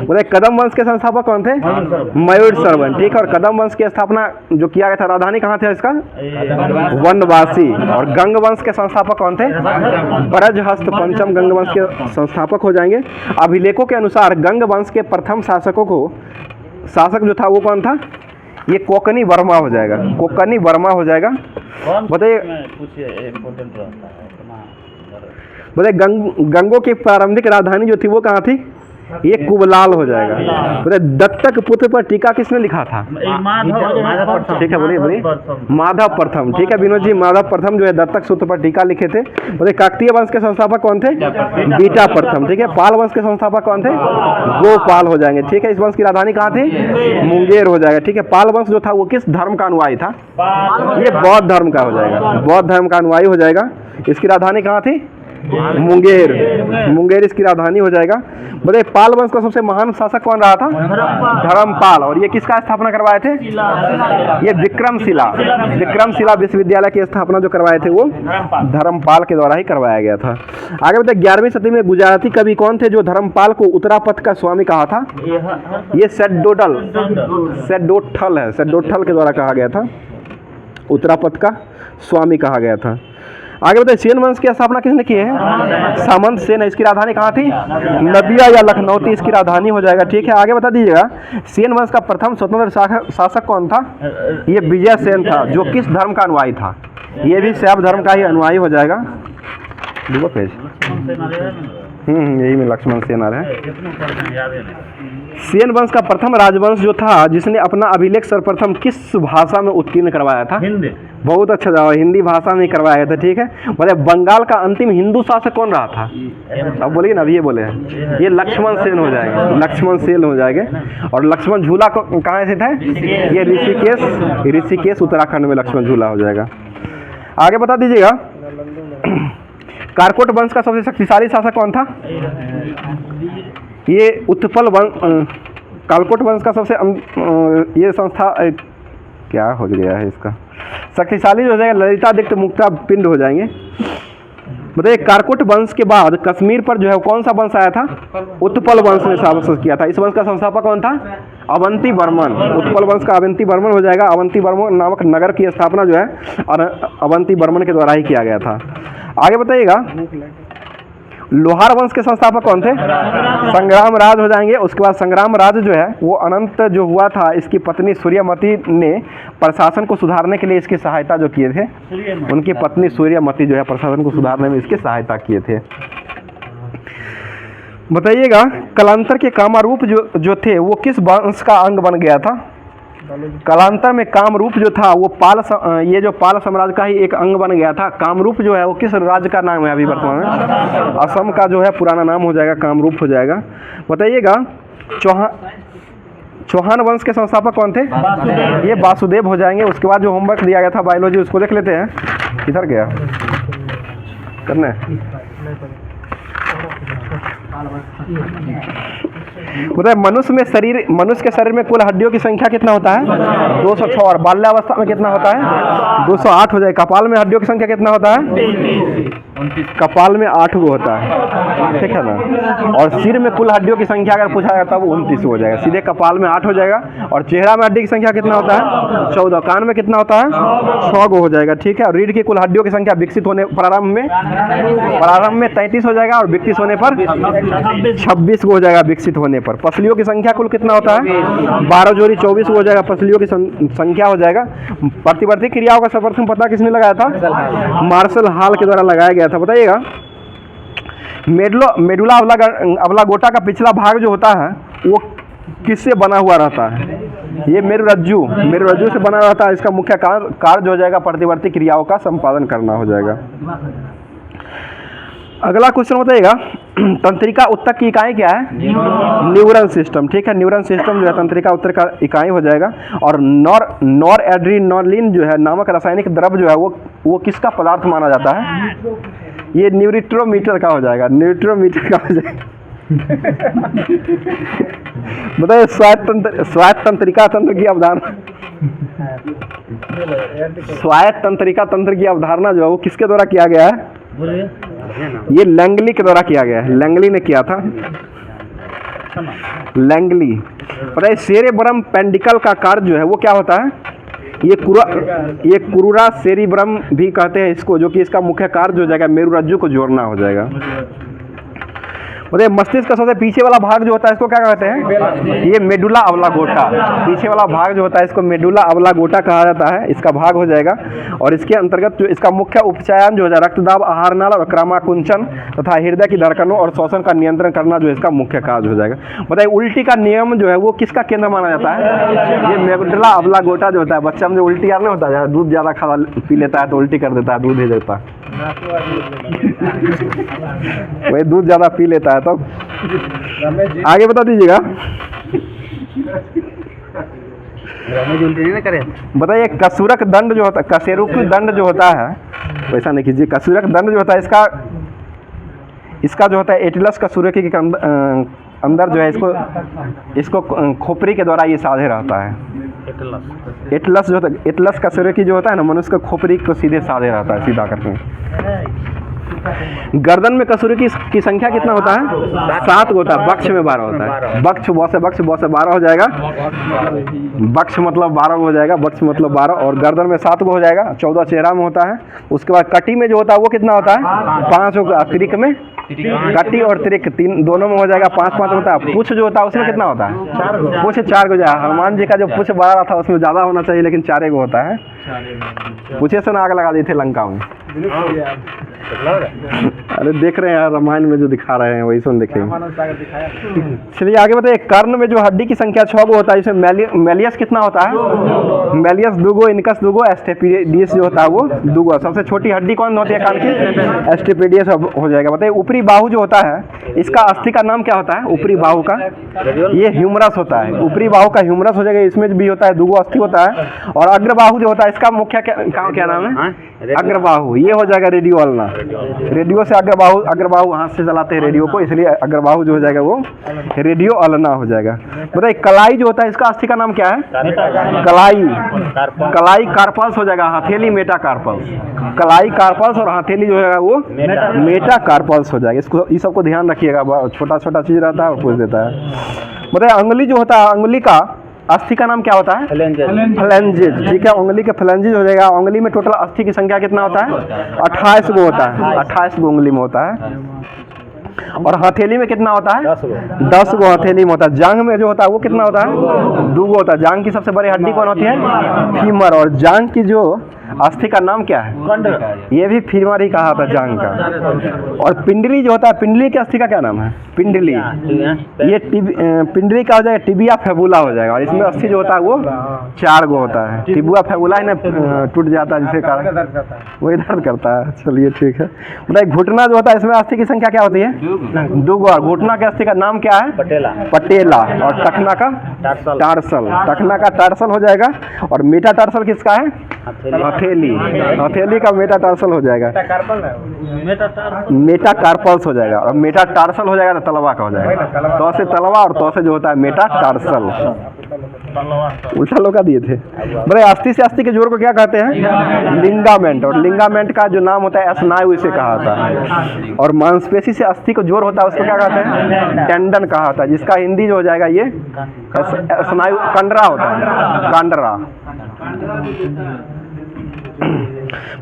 बोले कदम वंश के संस्थापक कौन थे? मयूर श्रवण, ठीक है। और कदम वंश की स्थापना जो किया गया था, राजधानी कहाँ थे इसका? वनवासी। और गंग वंश के संस्थापक कौन थे? ब्रजहस्त पंचम गंग वंश के संस्थापक हो जाएंगे। अभिलेखों के अनुसार गंग वंश के प्रथम शासक जो था वो कौन था? ये कोकनी वर्मा हो जाएगा, कोकनी वर्मा हो जाएगा। बताइए गंगों की प्रारंभिक राजधानी जो थी वो कहाँ थी? ये कुबलाल हो जाएगा। बताइए दत्तक पुत्र पर टीका किसने लिखा था? ठीक है, बोलिए माधव प्रथम, ठीक है विनोद जी। माधव प्रथम जो है दत्तक सूत्र पर टीका लिखे थे। बताइए काकतीय वंश के संस्थापक कौन थे? बीटा प्रथम, ठीक है। पाल वंश के संस्थापक कौन थे? गोपाल हो जाएंगे, ठीक है। इस वंश की राजधानी कहाँ थी? मुंगेर हो जाएगा, ठीक है। पाल वंश जो था वो किस धर्म का अनुयायी था? ये बौद्ध धर्म का हो जाएगा, बौद्ध धर्म का अनुयायी हो जाएगा। इसकी राजधानी कहाँ थी? मुंगेर। मुंगेर इसकी राजधानी हो जाएगा। बताइए पाल वंश का सबसे महान शासक कौन रहा था? धर्मपाल। और ये किसका स्थापना करवाए थे? ये विक्रमशिला विश्वविद्यालय की स्थापना जो करवाए थे वो धर्मपाल के द्वारा ही करवाया गया था। आगे बताइए 11वीं सदी में गुजराती कवि कौन थे जो धर्मपाल को उत्तरापथ का स्वामी कहा था? ये सेडोटल के द्वारा कहा गया था, उत्तरापथ का स्वामी कहा गया था। आगे बताइए सेन वंश की स्थापना किसने की है? सामंत सेन। इसकी राजधानी कहाँ थी? नदिया या लखनऊ थी इसकी राजधानी हो जाएगा। ठीक है, आगे बता दीजिएगा सेन वंश का प्रथम स्वतंत्र शासक कौन था? ये विजय सेन था। जो किस धर्म का अनुयायी था? ये भी शैव धर्म का ही अनुयायी हो जाएगा। दूसरा पेज यही में लक्ष्मण सेन आ रहा है। सेन वंश का प्रथम राजवंश जो था जिसने अपना अभिलेख सर्वप्रथम किस भाषा में उत्कीर्ण करवाया था? हिंदी। बहुत अच्छा जवाब, हिंदी भाषा में करवाया गया था। ठीक है, मतलब बंगाल का अंतिम हिंदू शासक कौन रहा था? अब बोलिए ना, अभी ये बोले हैं, ये लक्ष्मण सेन हो जाएगा, लक्ष्मण सेन हो जाएंगे। और लक्ष्मण झूला कहाँ स्थित है? ये ऋषिकेश उत्तराखंड में लक्ष्मण झूला हो जाएगा। आगे बता दीजिएगा कारकोट वंश का सबसे शक्तिशाली शासक कौन था? ये उत्पल वंश। कालकोट वंश का सबसे ये संस्था क्या हो गया है इसका शक्तिशाली जो हो जाएगा ललितादित्य मुक्ता पिंड हो जाएंगे। बताइए कारकोट वंश के बाद कश्मीर पर जो है कौन सा वंश आया था? उत्पल वंश ने शासन किया था। इस वंश का संस्थापक कौन था? अवंती वर्मन। उत्पल वंश का अवंती वर्मन हो जाएगा। अवंती वर्मन नामक नगर की स्थापना जो है अवंती वर्मन के द्वारा ही किया गया था। आगे बताइएगा लोहार वंश के संस्थापक कौन थे? संग्राम राज हो जाएंगे। उसके बाद संग्राम राज जो है वो अनंत जो हुआ था इसकी पत्नी सूर्यमती ने प्रशासन को सुधारने के लिए इसकी सहायता जो किए थे, उनकी पत्नी सूर्यमती जो है प्रशासन को सुधारने में इसकी सहायता किए थे। बताइएगा कालांतर के कामरूप जो थे वो किस वंश का अंग बन गया था? कालांतर में कामरूप जो था वो ये जो पाल साम्राज्य का ही एक अंग बन गया था। कामरूप जो है वो किस राज्य का नाम है अभी वर्तमान में? असम का जो है पुराना नाम हो जाएगा, कामरूप हो जाएगा। बताइएगा चौहान वंश के संस्थापक कौन थे? ये वासुदेव हो जाएंगे। उसके बाद जो होमवर्क दिया गया था बायोलॉजी उसको देख लेते हैं। किधर गया करने? बताइए मनुष्य के शरीर में कुल हड्डियों की संख्या कितना होता है? 206। और बाल्यावस्था में कितना होता है? 208 हो जाए। कपाल में हड्डियों की संख्या कितना होता है? कपाल में 8 गो होता है, ठीक है ना। और सिर में कुल हड्डियों की संख्या अगर पूछा जाता है वो 29 हो जाएगा। सीधे कपाल में 8 हो जाएगा। और चेहरा में हड्डी की संख्या कितना होता है? 14। कान में कितना होता है? 6 गो हो जाएगा, ठीक है। और रीढ़ की कुल हड्डियों की संख्या विकसित होने प्रारंभ में 33 हो जाएगा और विकसित होने पर 26 गो हो जाएगा विकसित होने पर। पसलियों की संख्या कुल कितना होता है? 12 जोड़ी 24 हो जाएगा पसलियों की संख्या हो जाएगा। प्रतिवर्ती क्रियाओं का सर्वप्रथम पता किसने लगाया था? मार्शल हॉल के द्वारा लगाया गया था। बताइएगा मेडुला अब्लांगेटा का पिछला भाग जो होता है वो किससे बना हुआ रहता है? ये मेरुरज्जु से बना रहता है। इसका मुख्य कार्य जो हो जाएगा प्रतिवर्ती क्रियाओं का संपादन करना हो जाएगा। अगला क्वेश्चन बताइएगा तंत्रिका उत्तक की इकाई क्या है? न्यूरन सिस्टम, ठीक है। न्यूरन सिस्टम जो है तंत्रिका उत्तक का इकाई हो जाएगा। और नॉर एड्रीनलिन जो है नामक रासायनिक द्रव्य जो है वो किसका पदार्थ माना जाता है? ये न्यूरोमीटर का हो जाएगा, न्यूरोमीटर का हो जाएगा। बताइए स्वायत्त तंत्रिका तंत्र की अवधारणा, स्वायत्त तंत्रिका तंत्र की अवधारणा जो है वो किसके द्वारा किया गया है? ये लैंगली के द्वारा किया गया है। लैंगली ने किया था, लैंगली। बताइए सेरेब्रम पेंडिकल का कार्य जो है वो क्या होता है? ये कुरुरा सेरिब्रम भी कहते हैं इसको, जो कि इसका मुख्य कार्य जो हो जाएगा मेरुरज्जु को जोड़ना हो जाएगा। बताइए मस्तिष्क का सबसे पीछे वाला भाग जो होता है इसको क्या कहते हैं? ये मेडुला अब्लांगेटा। पीछे वाला भाग जो होता है इसको मेडुला अब्लांगेटा कहा जाता है, इसका भाग हो जाएगा। और इसके अंतर्गत जो इसका मुख्य उपचयन जो है रक्तदाब, आहार नाल और क्रमाकुंचन तथा हृदय की धड़कनों और श्वसन का नियंत्रण करना जो इसका मुख्य कार्य हो जाएगा। बताइए उल्टी का नियम जो है वो किसका केंद्र माना जाता है? ये मेडुला अब्लांगेटा जो होता है। बच्चा में जो उल्टी यार नहीं होता है, दूध ज़्यादा खा पी लेता है तो उल्टी कर देता है, दूध ही देता है, वही दूध ज़्यादा पी लेता है। तो आगे बता दीजिएगा। बताइए कसूरक दंड जो होता है, कशेरुक दंड जो होता है, वैसा नहीं कीजिए, कसूरक दंड जो होता है इसका इसका जो होता है एटलस का सूर्य के अंदर जो है इसको खोपड़ी के द्वारा ये साधे रहता है। एटलस जो होता है, एटलस का सूर्य की जो होता है ना मनुष्य का खोपड़ी को सीधे साधे रहता है, सीधा करके। गर्दन में कसूरी की संख्या कितना होता है? 7 होता है। बक्ष में 12 होता है। बक्ष बक्ष 12 हो जाएगा। बक्ष मतलब 12 हो जाएगा, बक्ष मतलब 12, और गर्दन में 7 हो जाएगा। 14 चेहरा में होता है। उसके बाद कटी में जो होता है वो कितना होता है? 5 होगा। त्रिक में कटी और त्रिक दोनों में हो जाएगा 5 होता है। पुछ जो होता है उसमें कितना होता है? पुछ 4 हो जाएगा। हनुमान जी का जो पुछ 12 था उसमें ज़्यादा होना चाहिए, लेकिन 4 होता है। पूछे से ना आग लगा दी थी लंका में। अरे देख रहे हैं यार, रामायण में जो दिखा रहे हैं वही सुन देखेंगे। चलिए आगे बताइए। कर्ण में जो हड्डी की संख्या 6 होता है, इसमें मेलियस कितना होता है? मेलियस 2, इनकस 2, एस्टेपिडियस जो होता है वो 2। सबसे छोटी हड्डी कौन होती है कान की? एस्टेपिडियस हो जाएगा। बताइए ऊपरी बाहु जो होता है इसका अस्थि का नाम क्या होता है? ऊपरी बाहु का ये ह्यूमरस होता है। ऊपरी बाहु का ह्यूमरस हो जाएगा। इसमें भी होता है 2 अस्थि होता है। और अग्रबाहु जो होता है इसका मुख्य क्या नाम है? अग्रबाहु। ये हो जाएगा रेडियो अल्ना। रेडियो से अग्रबाहु हाथ से चलाते हैं रेडियो को, इसलिए अग्रबाहु जो हो जाएगा वो रेडियो अल्ना हो जाएगा। बताइए कलाई जो होता है इसका अस्थि का नाम क्या है? कलाई कार्पल्स हो जाएगा। हथेली मेटा कार्पल्स। कलाई कार्पल्स और हथेली जो है वो मेटा कार्पल्स हो जाएगा। इसको इस सबको ध्यान रखिएगा, छोटा छोटा चीज रहता है और पूछ देता है। बताइए अंगुली जो होता है, अंगुली का अस्थि का नाम क्या होता है? फ्लेंजेज। ठीक है, उंगली के फ्लेंजेज हो जाएगा। उंगली में टोटल अस्थि की संख्या कितना होता है? 28 गो होता है। 28 गो उंगली में होता है। और हथेली में कितना होता है? 10 गो हथेली में होता है। जांघ में जो होता है वो कितना होता है? 2 गो होता है। जांघ की सबसे बड़ी हड्डी कौन होती है? फीमर। और जांघ की जो अस्थि का नाम क्या है? ये भी फीमर ही कहा था जांघ का। और पिंडली जो होता है, पिंडली की अस्थि का क्या नाम है? पिंडली। ये पिंडली का हो जाएगा टिबिया फेबुला हो जाएगा। और इसमें अस्थि जो होता है वो 4 गो होता है। टिबिया फेबुला ही ना टूट जाता है जिसके कारण वही दर्द करता है। चलिए ठीक है। बताइए घुटना जो होता है इसमें अस्थि की संख्या क्या होती है? 2 गो। घुटना के अस्थि का नाम क्या है? पटेला। और टखना का टार्सल। टखना का टार्सल हो जाएगा। और मेटा टार्सल किसका है? हथेली। हथेली का मेटा टार्सल हो जाएगा। मेटा कार्पल्स हो जाएगा। और मेटा टार्सल हो जाएगा तो तलवा का हो जाएगा। तो से तलवा और तो से जो होता है मेटा टार्सल। उल्टा लोग दिए थे। बड़े अस्थि से अस्थि के जोड़ को क्या कहते हैं? लिंगामेंट। और लिंगामेंट का जो नाम होता है स्नायु इसे कहा जाता है। और मांसपेशी से अस्थि को जोड़ होता है उसको क्या कहते हैं? टेंडन कहा जाता है, जिसका हिंदी जो हो जाएगा ये स्नायु कंडरा होता है। कंडरा।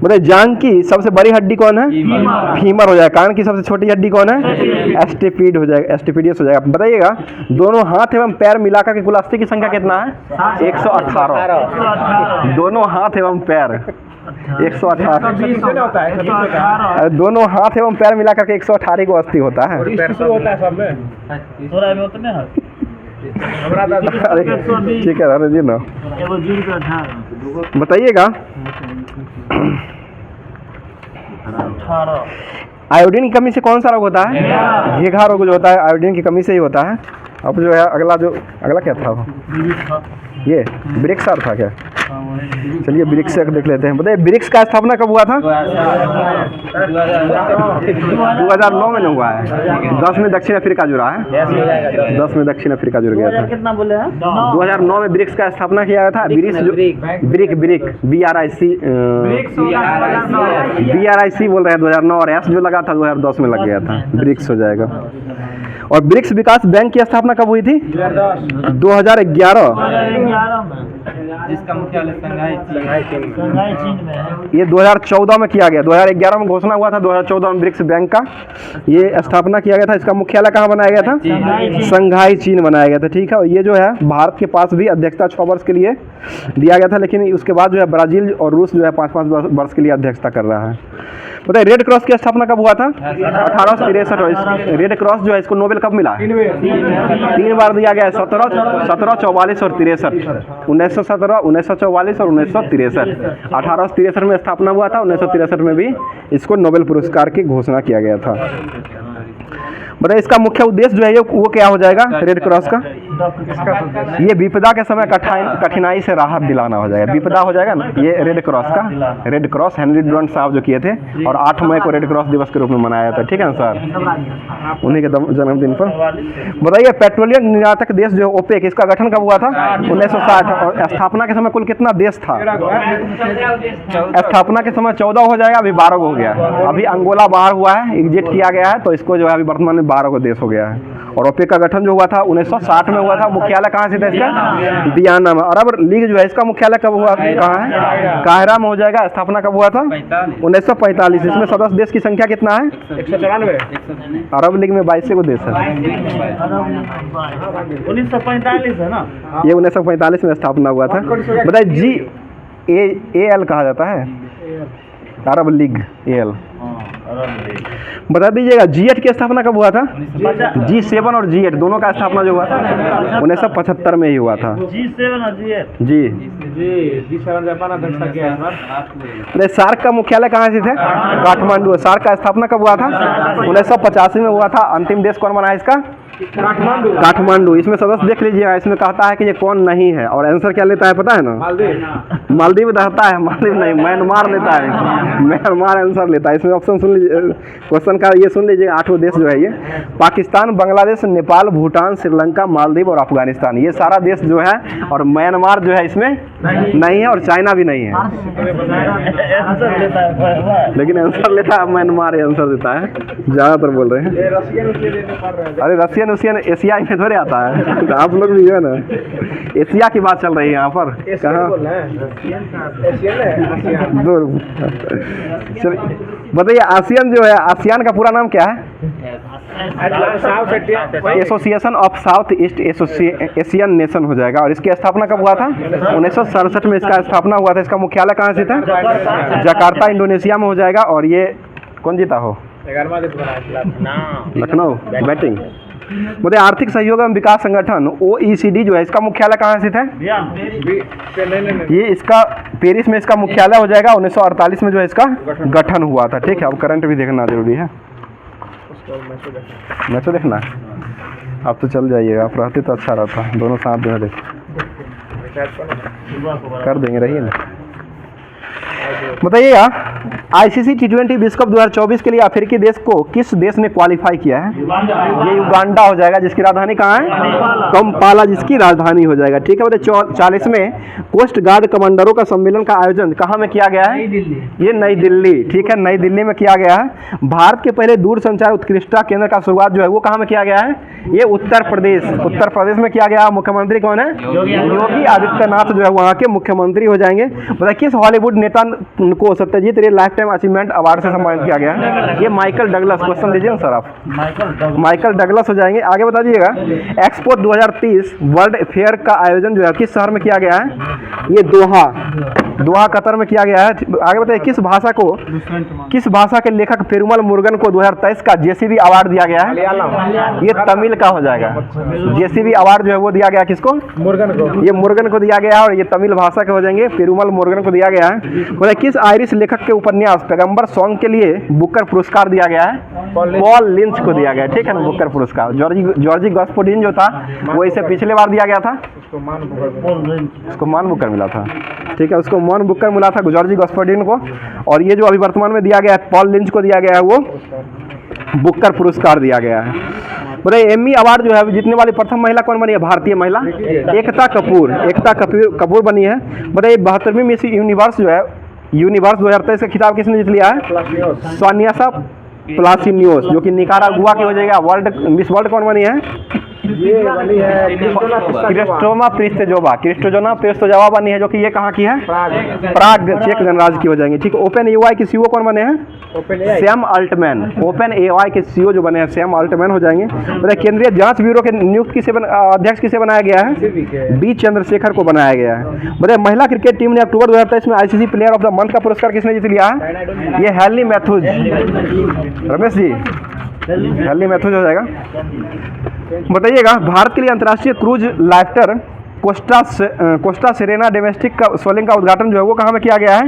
बताइए जांघ की सबसे बड़ी हड्डी कौन है? फीमर हो जाएगा। कान की सबसे छोटी हड्डी कौन है? एस्टिपिड हो जाएगा। एस्टिपिडियस हो जाएगा। बताइएगा दोनों हाथ एवं पैर मिलाकर के कुल अस्थि की संख्या कितना है? 118। दोनों हाथ एवं पैर 118। दोनों हाथ एवं पैर मिलाकर के 118 को अस्थि होता है। ठीक है रहने जी ना। बताइएगा आयोडीन की कमी से कौन सा रोग होता है? घेघा रोग जो होता है आयोडीन की कमी से ही होता है। अब जो है अगला क्या था? ये ब्रिक्स था क्या? चलिए ब्रिक्स देख लेते हैं। बताइए ब्रिक्स का स्थापना कब हुआ था? 2009 में हुआ है। 10 में दक्षिण अफ्रीका जुड़ा है। 10 में दक्षिण अफ्रीका जुड़ गया था। कितना बोले हैं? 2009 में ब्रिक्स का स्थापना किया गया था। ब्रिक BRIC बोल रहे हैं 2009। और एस जो लगा था 2010 में लग गया था। ब्रिक्स हो जाएगा। और ब्रिक्स विकास बैंक की स्थापना कब हुई थी? 2011 में। जिसका मुख्यालय शंघाई चीन में है। ये 2014 में किया गया। 2011 में घोषणा हुआ था। 2014 में ब्रिक्स बैंक का ये स्थापना किया गया था। इसका मुख्यालय कहाँ बनाया गया था? शंघाई चीन बनाया गया था। ठीक है। और ये जो है भारत के पास भी अध्यक्षता 6 वर्ष के लिए दिया गया था, लेकिन उसके बाद जो है ब्राजील और रूस जो है 5-5 वर्ष के लिए अध्यक्षता कर रहा है। बताइए रेड क्रॉस की स्थापना कब हुआ था? 1863। रेड क्रॉस जो है इसको नोबेल कब मिला? 3 बार दिया गया है। 17, 44 और 63। 1917, 1944 और 1963। 1863 में स्थापना हुआ था। 1963 में भी इसको नोबेल पुरस्कार की घोषणा किया गया था। बताइए इसका मुख्य उद्देश्य जो है वो क्या हो जाएगा रेड क्रॉस का? ये विपदा के समय कठिनाई से राहत दिलाना हो जाएगा, विपदा हो जाएगा ना। ये रेड क्रॉस का, रेड क्रॉस हेनरी डुरंट साहब जो किए थे, और 8 मई को रेड क्रॉस दिवस के रूप में मनाया जाता है, ठीक है ना सर, उन्हीं के जन्मदिन पर। बताइए पेट्रोलियम निर्यातक देश जो ओपेक, इसका गठन कब हुआ था? 1960। और स्थापना के समय कुल कितना देश था? स्थापना के समय 14 हो जाएगा, अभी 12 हो गया। अभी अंगोला बाहर हुआ है, एग्जिट किया गया है, तो इसको जो है अभी वर्तमान में 12 देश हो गया है। और ओपेक का गठन जो हुआ था 1960 में हुआ था। मुख्यालय कहाँ से था इसका? वियना में। अरब लीग जो है इसका मुख्यालय कब हुआ, कहाँ है? काहिरा में हो जाएगा। स्थापना कब हुआ था? 1945। इसमें सदस्य देश की संख्या कितना है? 194। अरब लीग में 22 देश है। 1945 है ना? ये 1945 में स्थापना हुआ था। बताइए GAL कहा जाता है, अरब लीग AL। बता दीजिएगा G8 की स्थापना कब हुआ था? G7 और G8 दोनों का स्थापना जो हुआ था 1975 में ही हुआ था। G7 और G8 जी। जापान अध्यक्षता किया है सर। नहीं, सार्क का मुख्यालय कहाँ से थे? काठमांडू। सार्क का स्थापना कब हुआ था? 1985 में हुआ था। अंतिम देश कौन बना है इसका? काठमांडू। इसमें सदस्य देख लीजिएगा, इसमें कहता है कि ये कौन नहीं है, और आंसर क्या लेता है पता है ना? मालदीव रहता है। मालदीव नहीं, म्यांमार लेता है। म्यांमार आंसर लेता है। इसमें ऑप्शन सुन लीजिए, क्वेश्चन का ये सुन लीजिएगा, 8 देश जो है ये पाकिस्तान, बांग्लादेश, नेपाल, भूटान, श्रीलंका, मालदीव और अफगानिस्तान, ये सारा देश जो है, और म्यांमार जो है इसमें नहीं है, और चाइना भी नहीं है। लेकिन आंसर लेता है म्यांमार, आंसर देता है, ज़्यादातर बोल रहे हैं। अरे रशियन एशिया में थोड़े आता है, तो आप लोग भी जो है ना, एशिया की बात चल रही है यहाँ पर। कहाँ बताइए, आसियान जो है, आसियान का पूरा नाम क्या है? Association of south east Asian nation हो जाएगा। और इसकी स्थापना कब हुआ था? 1967 में इसका स्थापना हुआ था। इसका मुख्यालय कहाँ से था? जकार्ता, इंडोनेशिया में हो जाएगा। और ये कौन जीता हो? लखनऊ बैटिंग। बोले आर्थिक सहयोग एवं विकास संगठन OECD जो है, इसका मुख्यालय कहाँ से था? ये इसका पेरिस में इसका मुख्यालय हो जाएगा। 1948 में जो है इसका गठन हुआ था, ठीक है। अब करंट भी देखना जरूरी है। मैच देखना आप तो चल जाइएगा, आप रहते तो अच्छा रहता, दोनों साथ जो है देख कर देंगे, रहिए ना। बताइएगा ICC T20 विश्व कप 2024 के लिए अफ्रीकी देश को किस देश ने क्वालिफाई किया है? ये युगांडा हो जाएगा, जिसकी राजधानी कहाँ है? कंपाला, जिसकी राजधानी हो जाएगा, ठीक है। बताइए 40वें कोस्ट गार्ड कमांडरों का सम्मेलन का आयोजन कहाँ में किया गया है? ये नई दिल्ली, ठीक है, नई दिल्ली में किया गया है। भारत के पहले दूरसंचार उत्कृष्टता केंद्र का शुरुआत जो है वो कहाँ में किया गया है? ये उत्तर प्रदेश में किया गया। मुख्यमंत्री कौन है? योगी आदित्यनाथ जो है वहाँ के मुख्यमंत्री हो जाएंगे। बताइए किस हॉलीवुड नेता को सत्यजीत रे लाइफ टाइम अचीवमेंट अवार्ड से सम्मानित किया गया है? ये माइकल डगलस। क्वेश्चन दीजिए ना सर आप। माइकल डगलस हो जाएंगे। आगे बता दीजिएगा एक्सपो 2030 वर्ल्ड फेयर का आयोजन जो है किस शहर में किया गया है? ये दोहा कतर में किया गया है। आगे बताइए किस भाषा के लेखक पेरुमल मुरुगन को 2023 का JCB अवार्ड दिया गया है? ये तमिल का हो जाएगा। JCB अवार्ड जो है वो दिया गया किसको? मुरुगन को दिया गया है, और ये तमिल भाषा के हो जाएंगे, पेरुमल मुरुगन को दिया गया है। बोले किस आयरिश लेखक के उपन्यास पैगंबर सॉन्ग के लिए बुकर पुरस्कार दिया गया है? पॉल लिंच को दिया गया, ठीक है ना, बुकर पुरस्कार। जॉर्जी गॉस्पोडिन जो था वो इसे पिछले बार दिया गया था, उसको मान बुकर मिला था, ठीक है, उसको मान बुकर मिला था जॉर्जी गॉस्पोडिन को। और ये जो अभी वर्तमान में दिया गया है पॉल लिंच को दिया गया है, वो बुकर पुरस्कार दिया गया है। बोले एमी अवार्ड जो है जीतने वाली प्रथम महिला कौन बनी है? भारतीय महिला एकता कपूर बनी है। बताइए 72वीं मिस यूनिवर्स जो है यूनिवर्स 2023 का खिताब किसने जीत लिया है? सोनिया प्लासिनियोस, जो कि निकारागुआ की हो जाएगा। मिस वर्ल्ड कौन बनी है? ये वाली है क्रिस्टोमा प्रिस्टोजोवा बनी है, जो कि ये कहाँ की है? प्राग चेक गणराज्य की हो जाएंगी, ठीक है। ओपन AI के CEO कौन बने हैं? Sam Altman. ओपन AI के CEO जो बने हैं सैम अल्टमैन हो जाएंगे। मतलब केंद्रीय जांच ब्यूरो के नियुक्त अध्यक्ष किसे बनाया गया है? B चंद्रशेखर को बनाया गया है। मतलब महिला क्रिकेट टीम ने अक्टूबर 2023 में ICC player of the month का पुरस्कार किसने जीत लिया है? ये Henley Mathews. Ramesh ji, Henley Mathews हो जाएगा। बताइएगा भारत के लिए अंतर्राष्ट्रीय क्रूज लाइफ्टर कोस्टा सेरेना डोमेस्टिक का सोलिंग का उद्घाटन जो है वो कहाँ में किया गया है?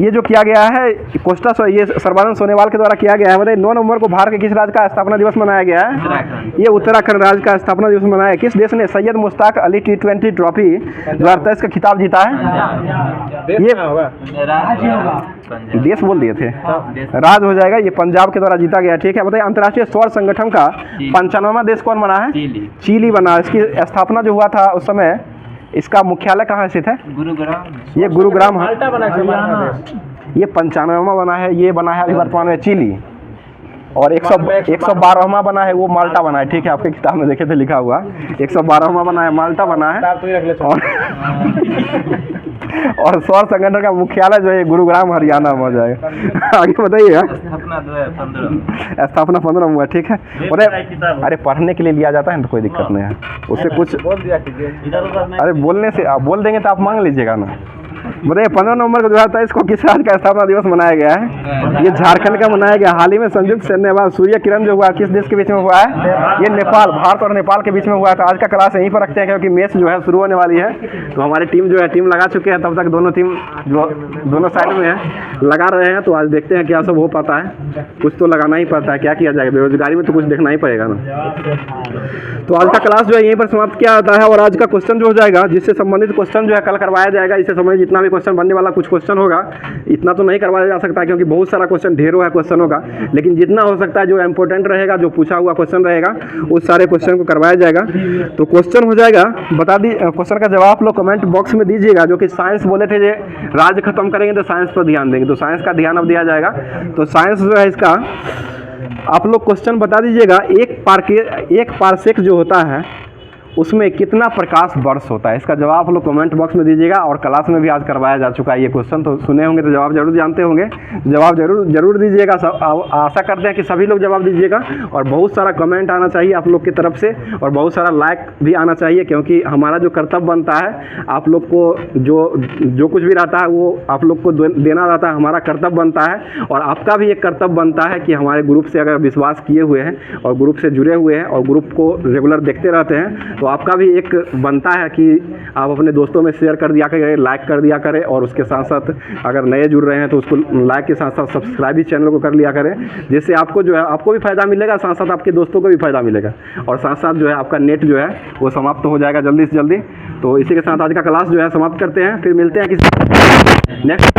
ये जो किया गया है कोस्टा ये सर्बानंद सोनोवाल के द्वारा किया गया है। बताइए 9 नवंबर को भारत के किस राज्य का स्थापना दिवस मनाया गया है? ये उत्तराखंड राज्य का स्थापना दिवस मनाया है। किस देश ने सैयद मुश्ताक अली T20 ट्रॉफी 2023 का खिताब जीता है? ये देश बोल दिए थे, राज हो जाएगा। ये पंजाब के द्वारा जीता गया। ठीक है, बताइए अंतर्राष्ट्रीय सौर संगठन का 95वां देश कौन बना है? चिली बना। इसकी स्थापना जो हुआ था उस समय, इसका मुख्यालय कहाँ स्थित है? गुरुग्राम। ये गुरुग्राम है। ये 95वां बना है, ये बना है अभी वर्तमान में चिली। और 112वां बना है वो माल्टा बना है। ठीक है, आपके किताब में देखे थे लिखा हुआ 112वां बना है, माल्टा बना है। और सौर संगठन का मुख्यालय जो है गुरुग्राम हरियाणा में हो जाएगा। आगे बताइए। स्थापना 15 हुआ। ठीक है, अरे पढ़ने के लिए लिया जाता है तो कोई दिक्कत नहीं है, उससे कुछ बोल दिया कीजिए। अरे बोलने से आप बोल देंगे तो आप मांग लीजिएगा ना। बताइए 15 नवंबर को 2023 को किस राज्य का स्थापना दिवस मनाया गया है? ये झारखंड का मनाया गया। हाल ही में संयुक्त सैन्य बल सूर्य किरण जो हुआ किस देश के बीच में हुआ है? ये नेपाल, भारत और नेपाल के बीच में हुआ है। तो आज का क्लास यहीं पर रखते हैं क्योंकि मैच जो है शुरू होने वाली है। तो हमारी टीम जो है टीम लगा चुके हैं, तब तक दोनों टीम जो दोनों साइड में है लगा रहे हैं। तो आज देखते हैं क्या सब हो पाता है। कुछ तो लगाना ही पड़ता है, क्या किया जाएगा, बेरोजगारी में तो कुछ देखना ही पड़ेगा ना। तो आज का क्लास जो है यहीं पर समाप्त किया जाता है। और आज का क्वेश्चन जो हो जाएगा, जिससे संबंधित क्वेश्चन जो है कल करवाया जाएगा। इससे संबंधित जितना भी क्वेश्चन बनने वाला कुछ क्वेश्चन होगा, इतना तो नहीं करवाया जा सकता क्योंकि बहुत सारा क्वेश्चन ढेरों है क्वेश्चनों का, लेकिन जितना हो सकता है जो इम्पोर्टेंट रहेगा, जो पूछा हुआ क्वेश्चन रहेगा, उस सारे क्वेश्चन को करवाया जाएगा। तो क्वेश्चन हो जाएगा, बता दी क्वेश्चन का जवाब लोग कमेंट बॉक्स में दीजिएगा। जो कि साइंस बोले थे, राज्य खत्म करेंगे तो साइंस पर ध्यान देंगे, तो साइंस का ध्यान अब दिया जाएगा। तो साइंस जो है इसका आप लोग क्वेश्चन बता दीजिएगा। एक पारसेक जो होता है उसमें कितना प्रकाश वर्ष होता है? इसका जवाब आप लोग कमेंट बॉक्स में दीजिएगा। और क्लास में भी आज करवाया जा चुका है ये क्वेश्चन, तो सुने होंगे तो जवाब जरूर जानते होंगे। जवाब जरूर दीजिएगा। आशा करते हैं कि सभी लोग जवाब दीजिएगा। और बहुत सारा कमेंट आना चाहिए आप लोग की तरफ से, और बहुत सारा लाइक भी आना चाहिए, क्योंकि हमारा जो कर्तव्य बनता है आप लोग को जो कुछ भी रहता है वो आप लोग को देना रहता है, हमारा कर्तव्य बनता है। और आपका भी एक कर्तव्य बनता है कि हमारे ग्रुप से अगर विश्वास किए हुए हैं और ग्रुप से जुड़े हुए हैं और ग्रुप को रेगुलर देखते रहते हैं, तो आपका भी एक बनता है कि आप अपने दोस्तों में शेयर कर दिया करें, लाइक कर दिया करें। और उसके साथ साथ अगर नए जुड़ रहे हैं तो उसको लाइक के साथ साथ सब्सक्राइब भी चैनल को कर लिया करें, जिससे आपको जो है आपको भी फ़ायदा मिलेगा, साथ साथ आपके दोस्तों को भी फ़ायदा मिलेगा। और साथ साथ जो है आपका नेट जो है वो समाप्त हो जाएगा जल्दी से जल्दी। तो इसी के साथ आज का क्लास जो है समाप्त करते हैं। फिर मिलते हैं किसी नेक्स्ट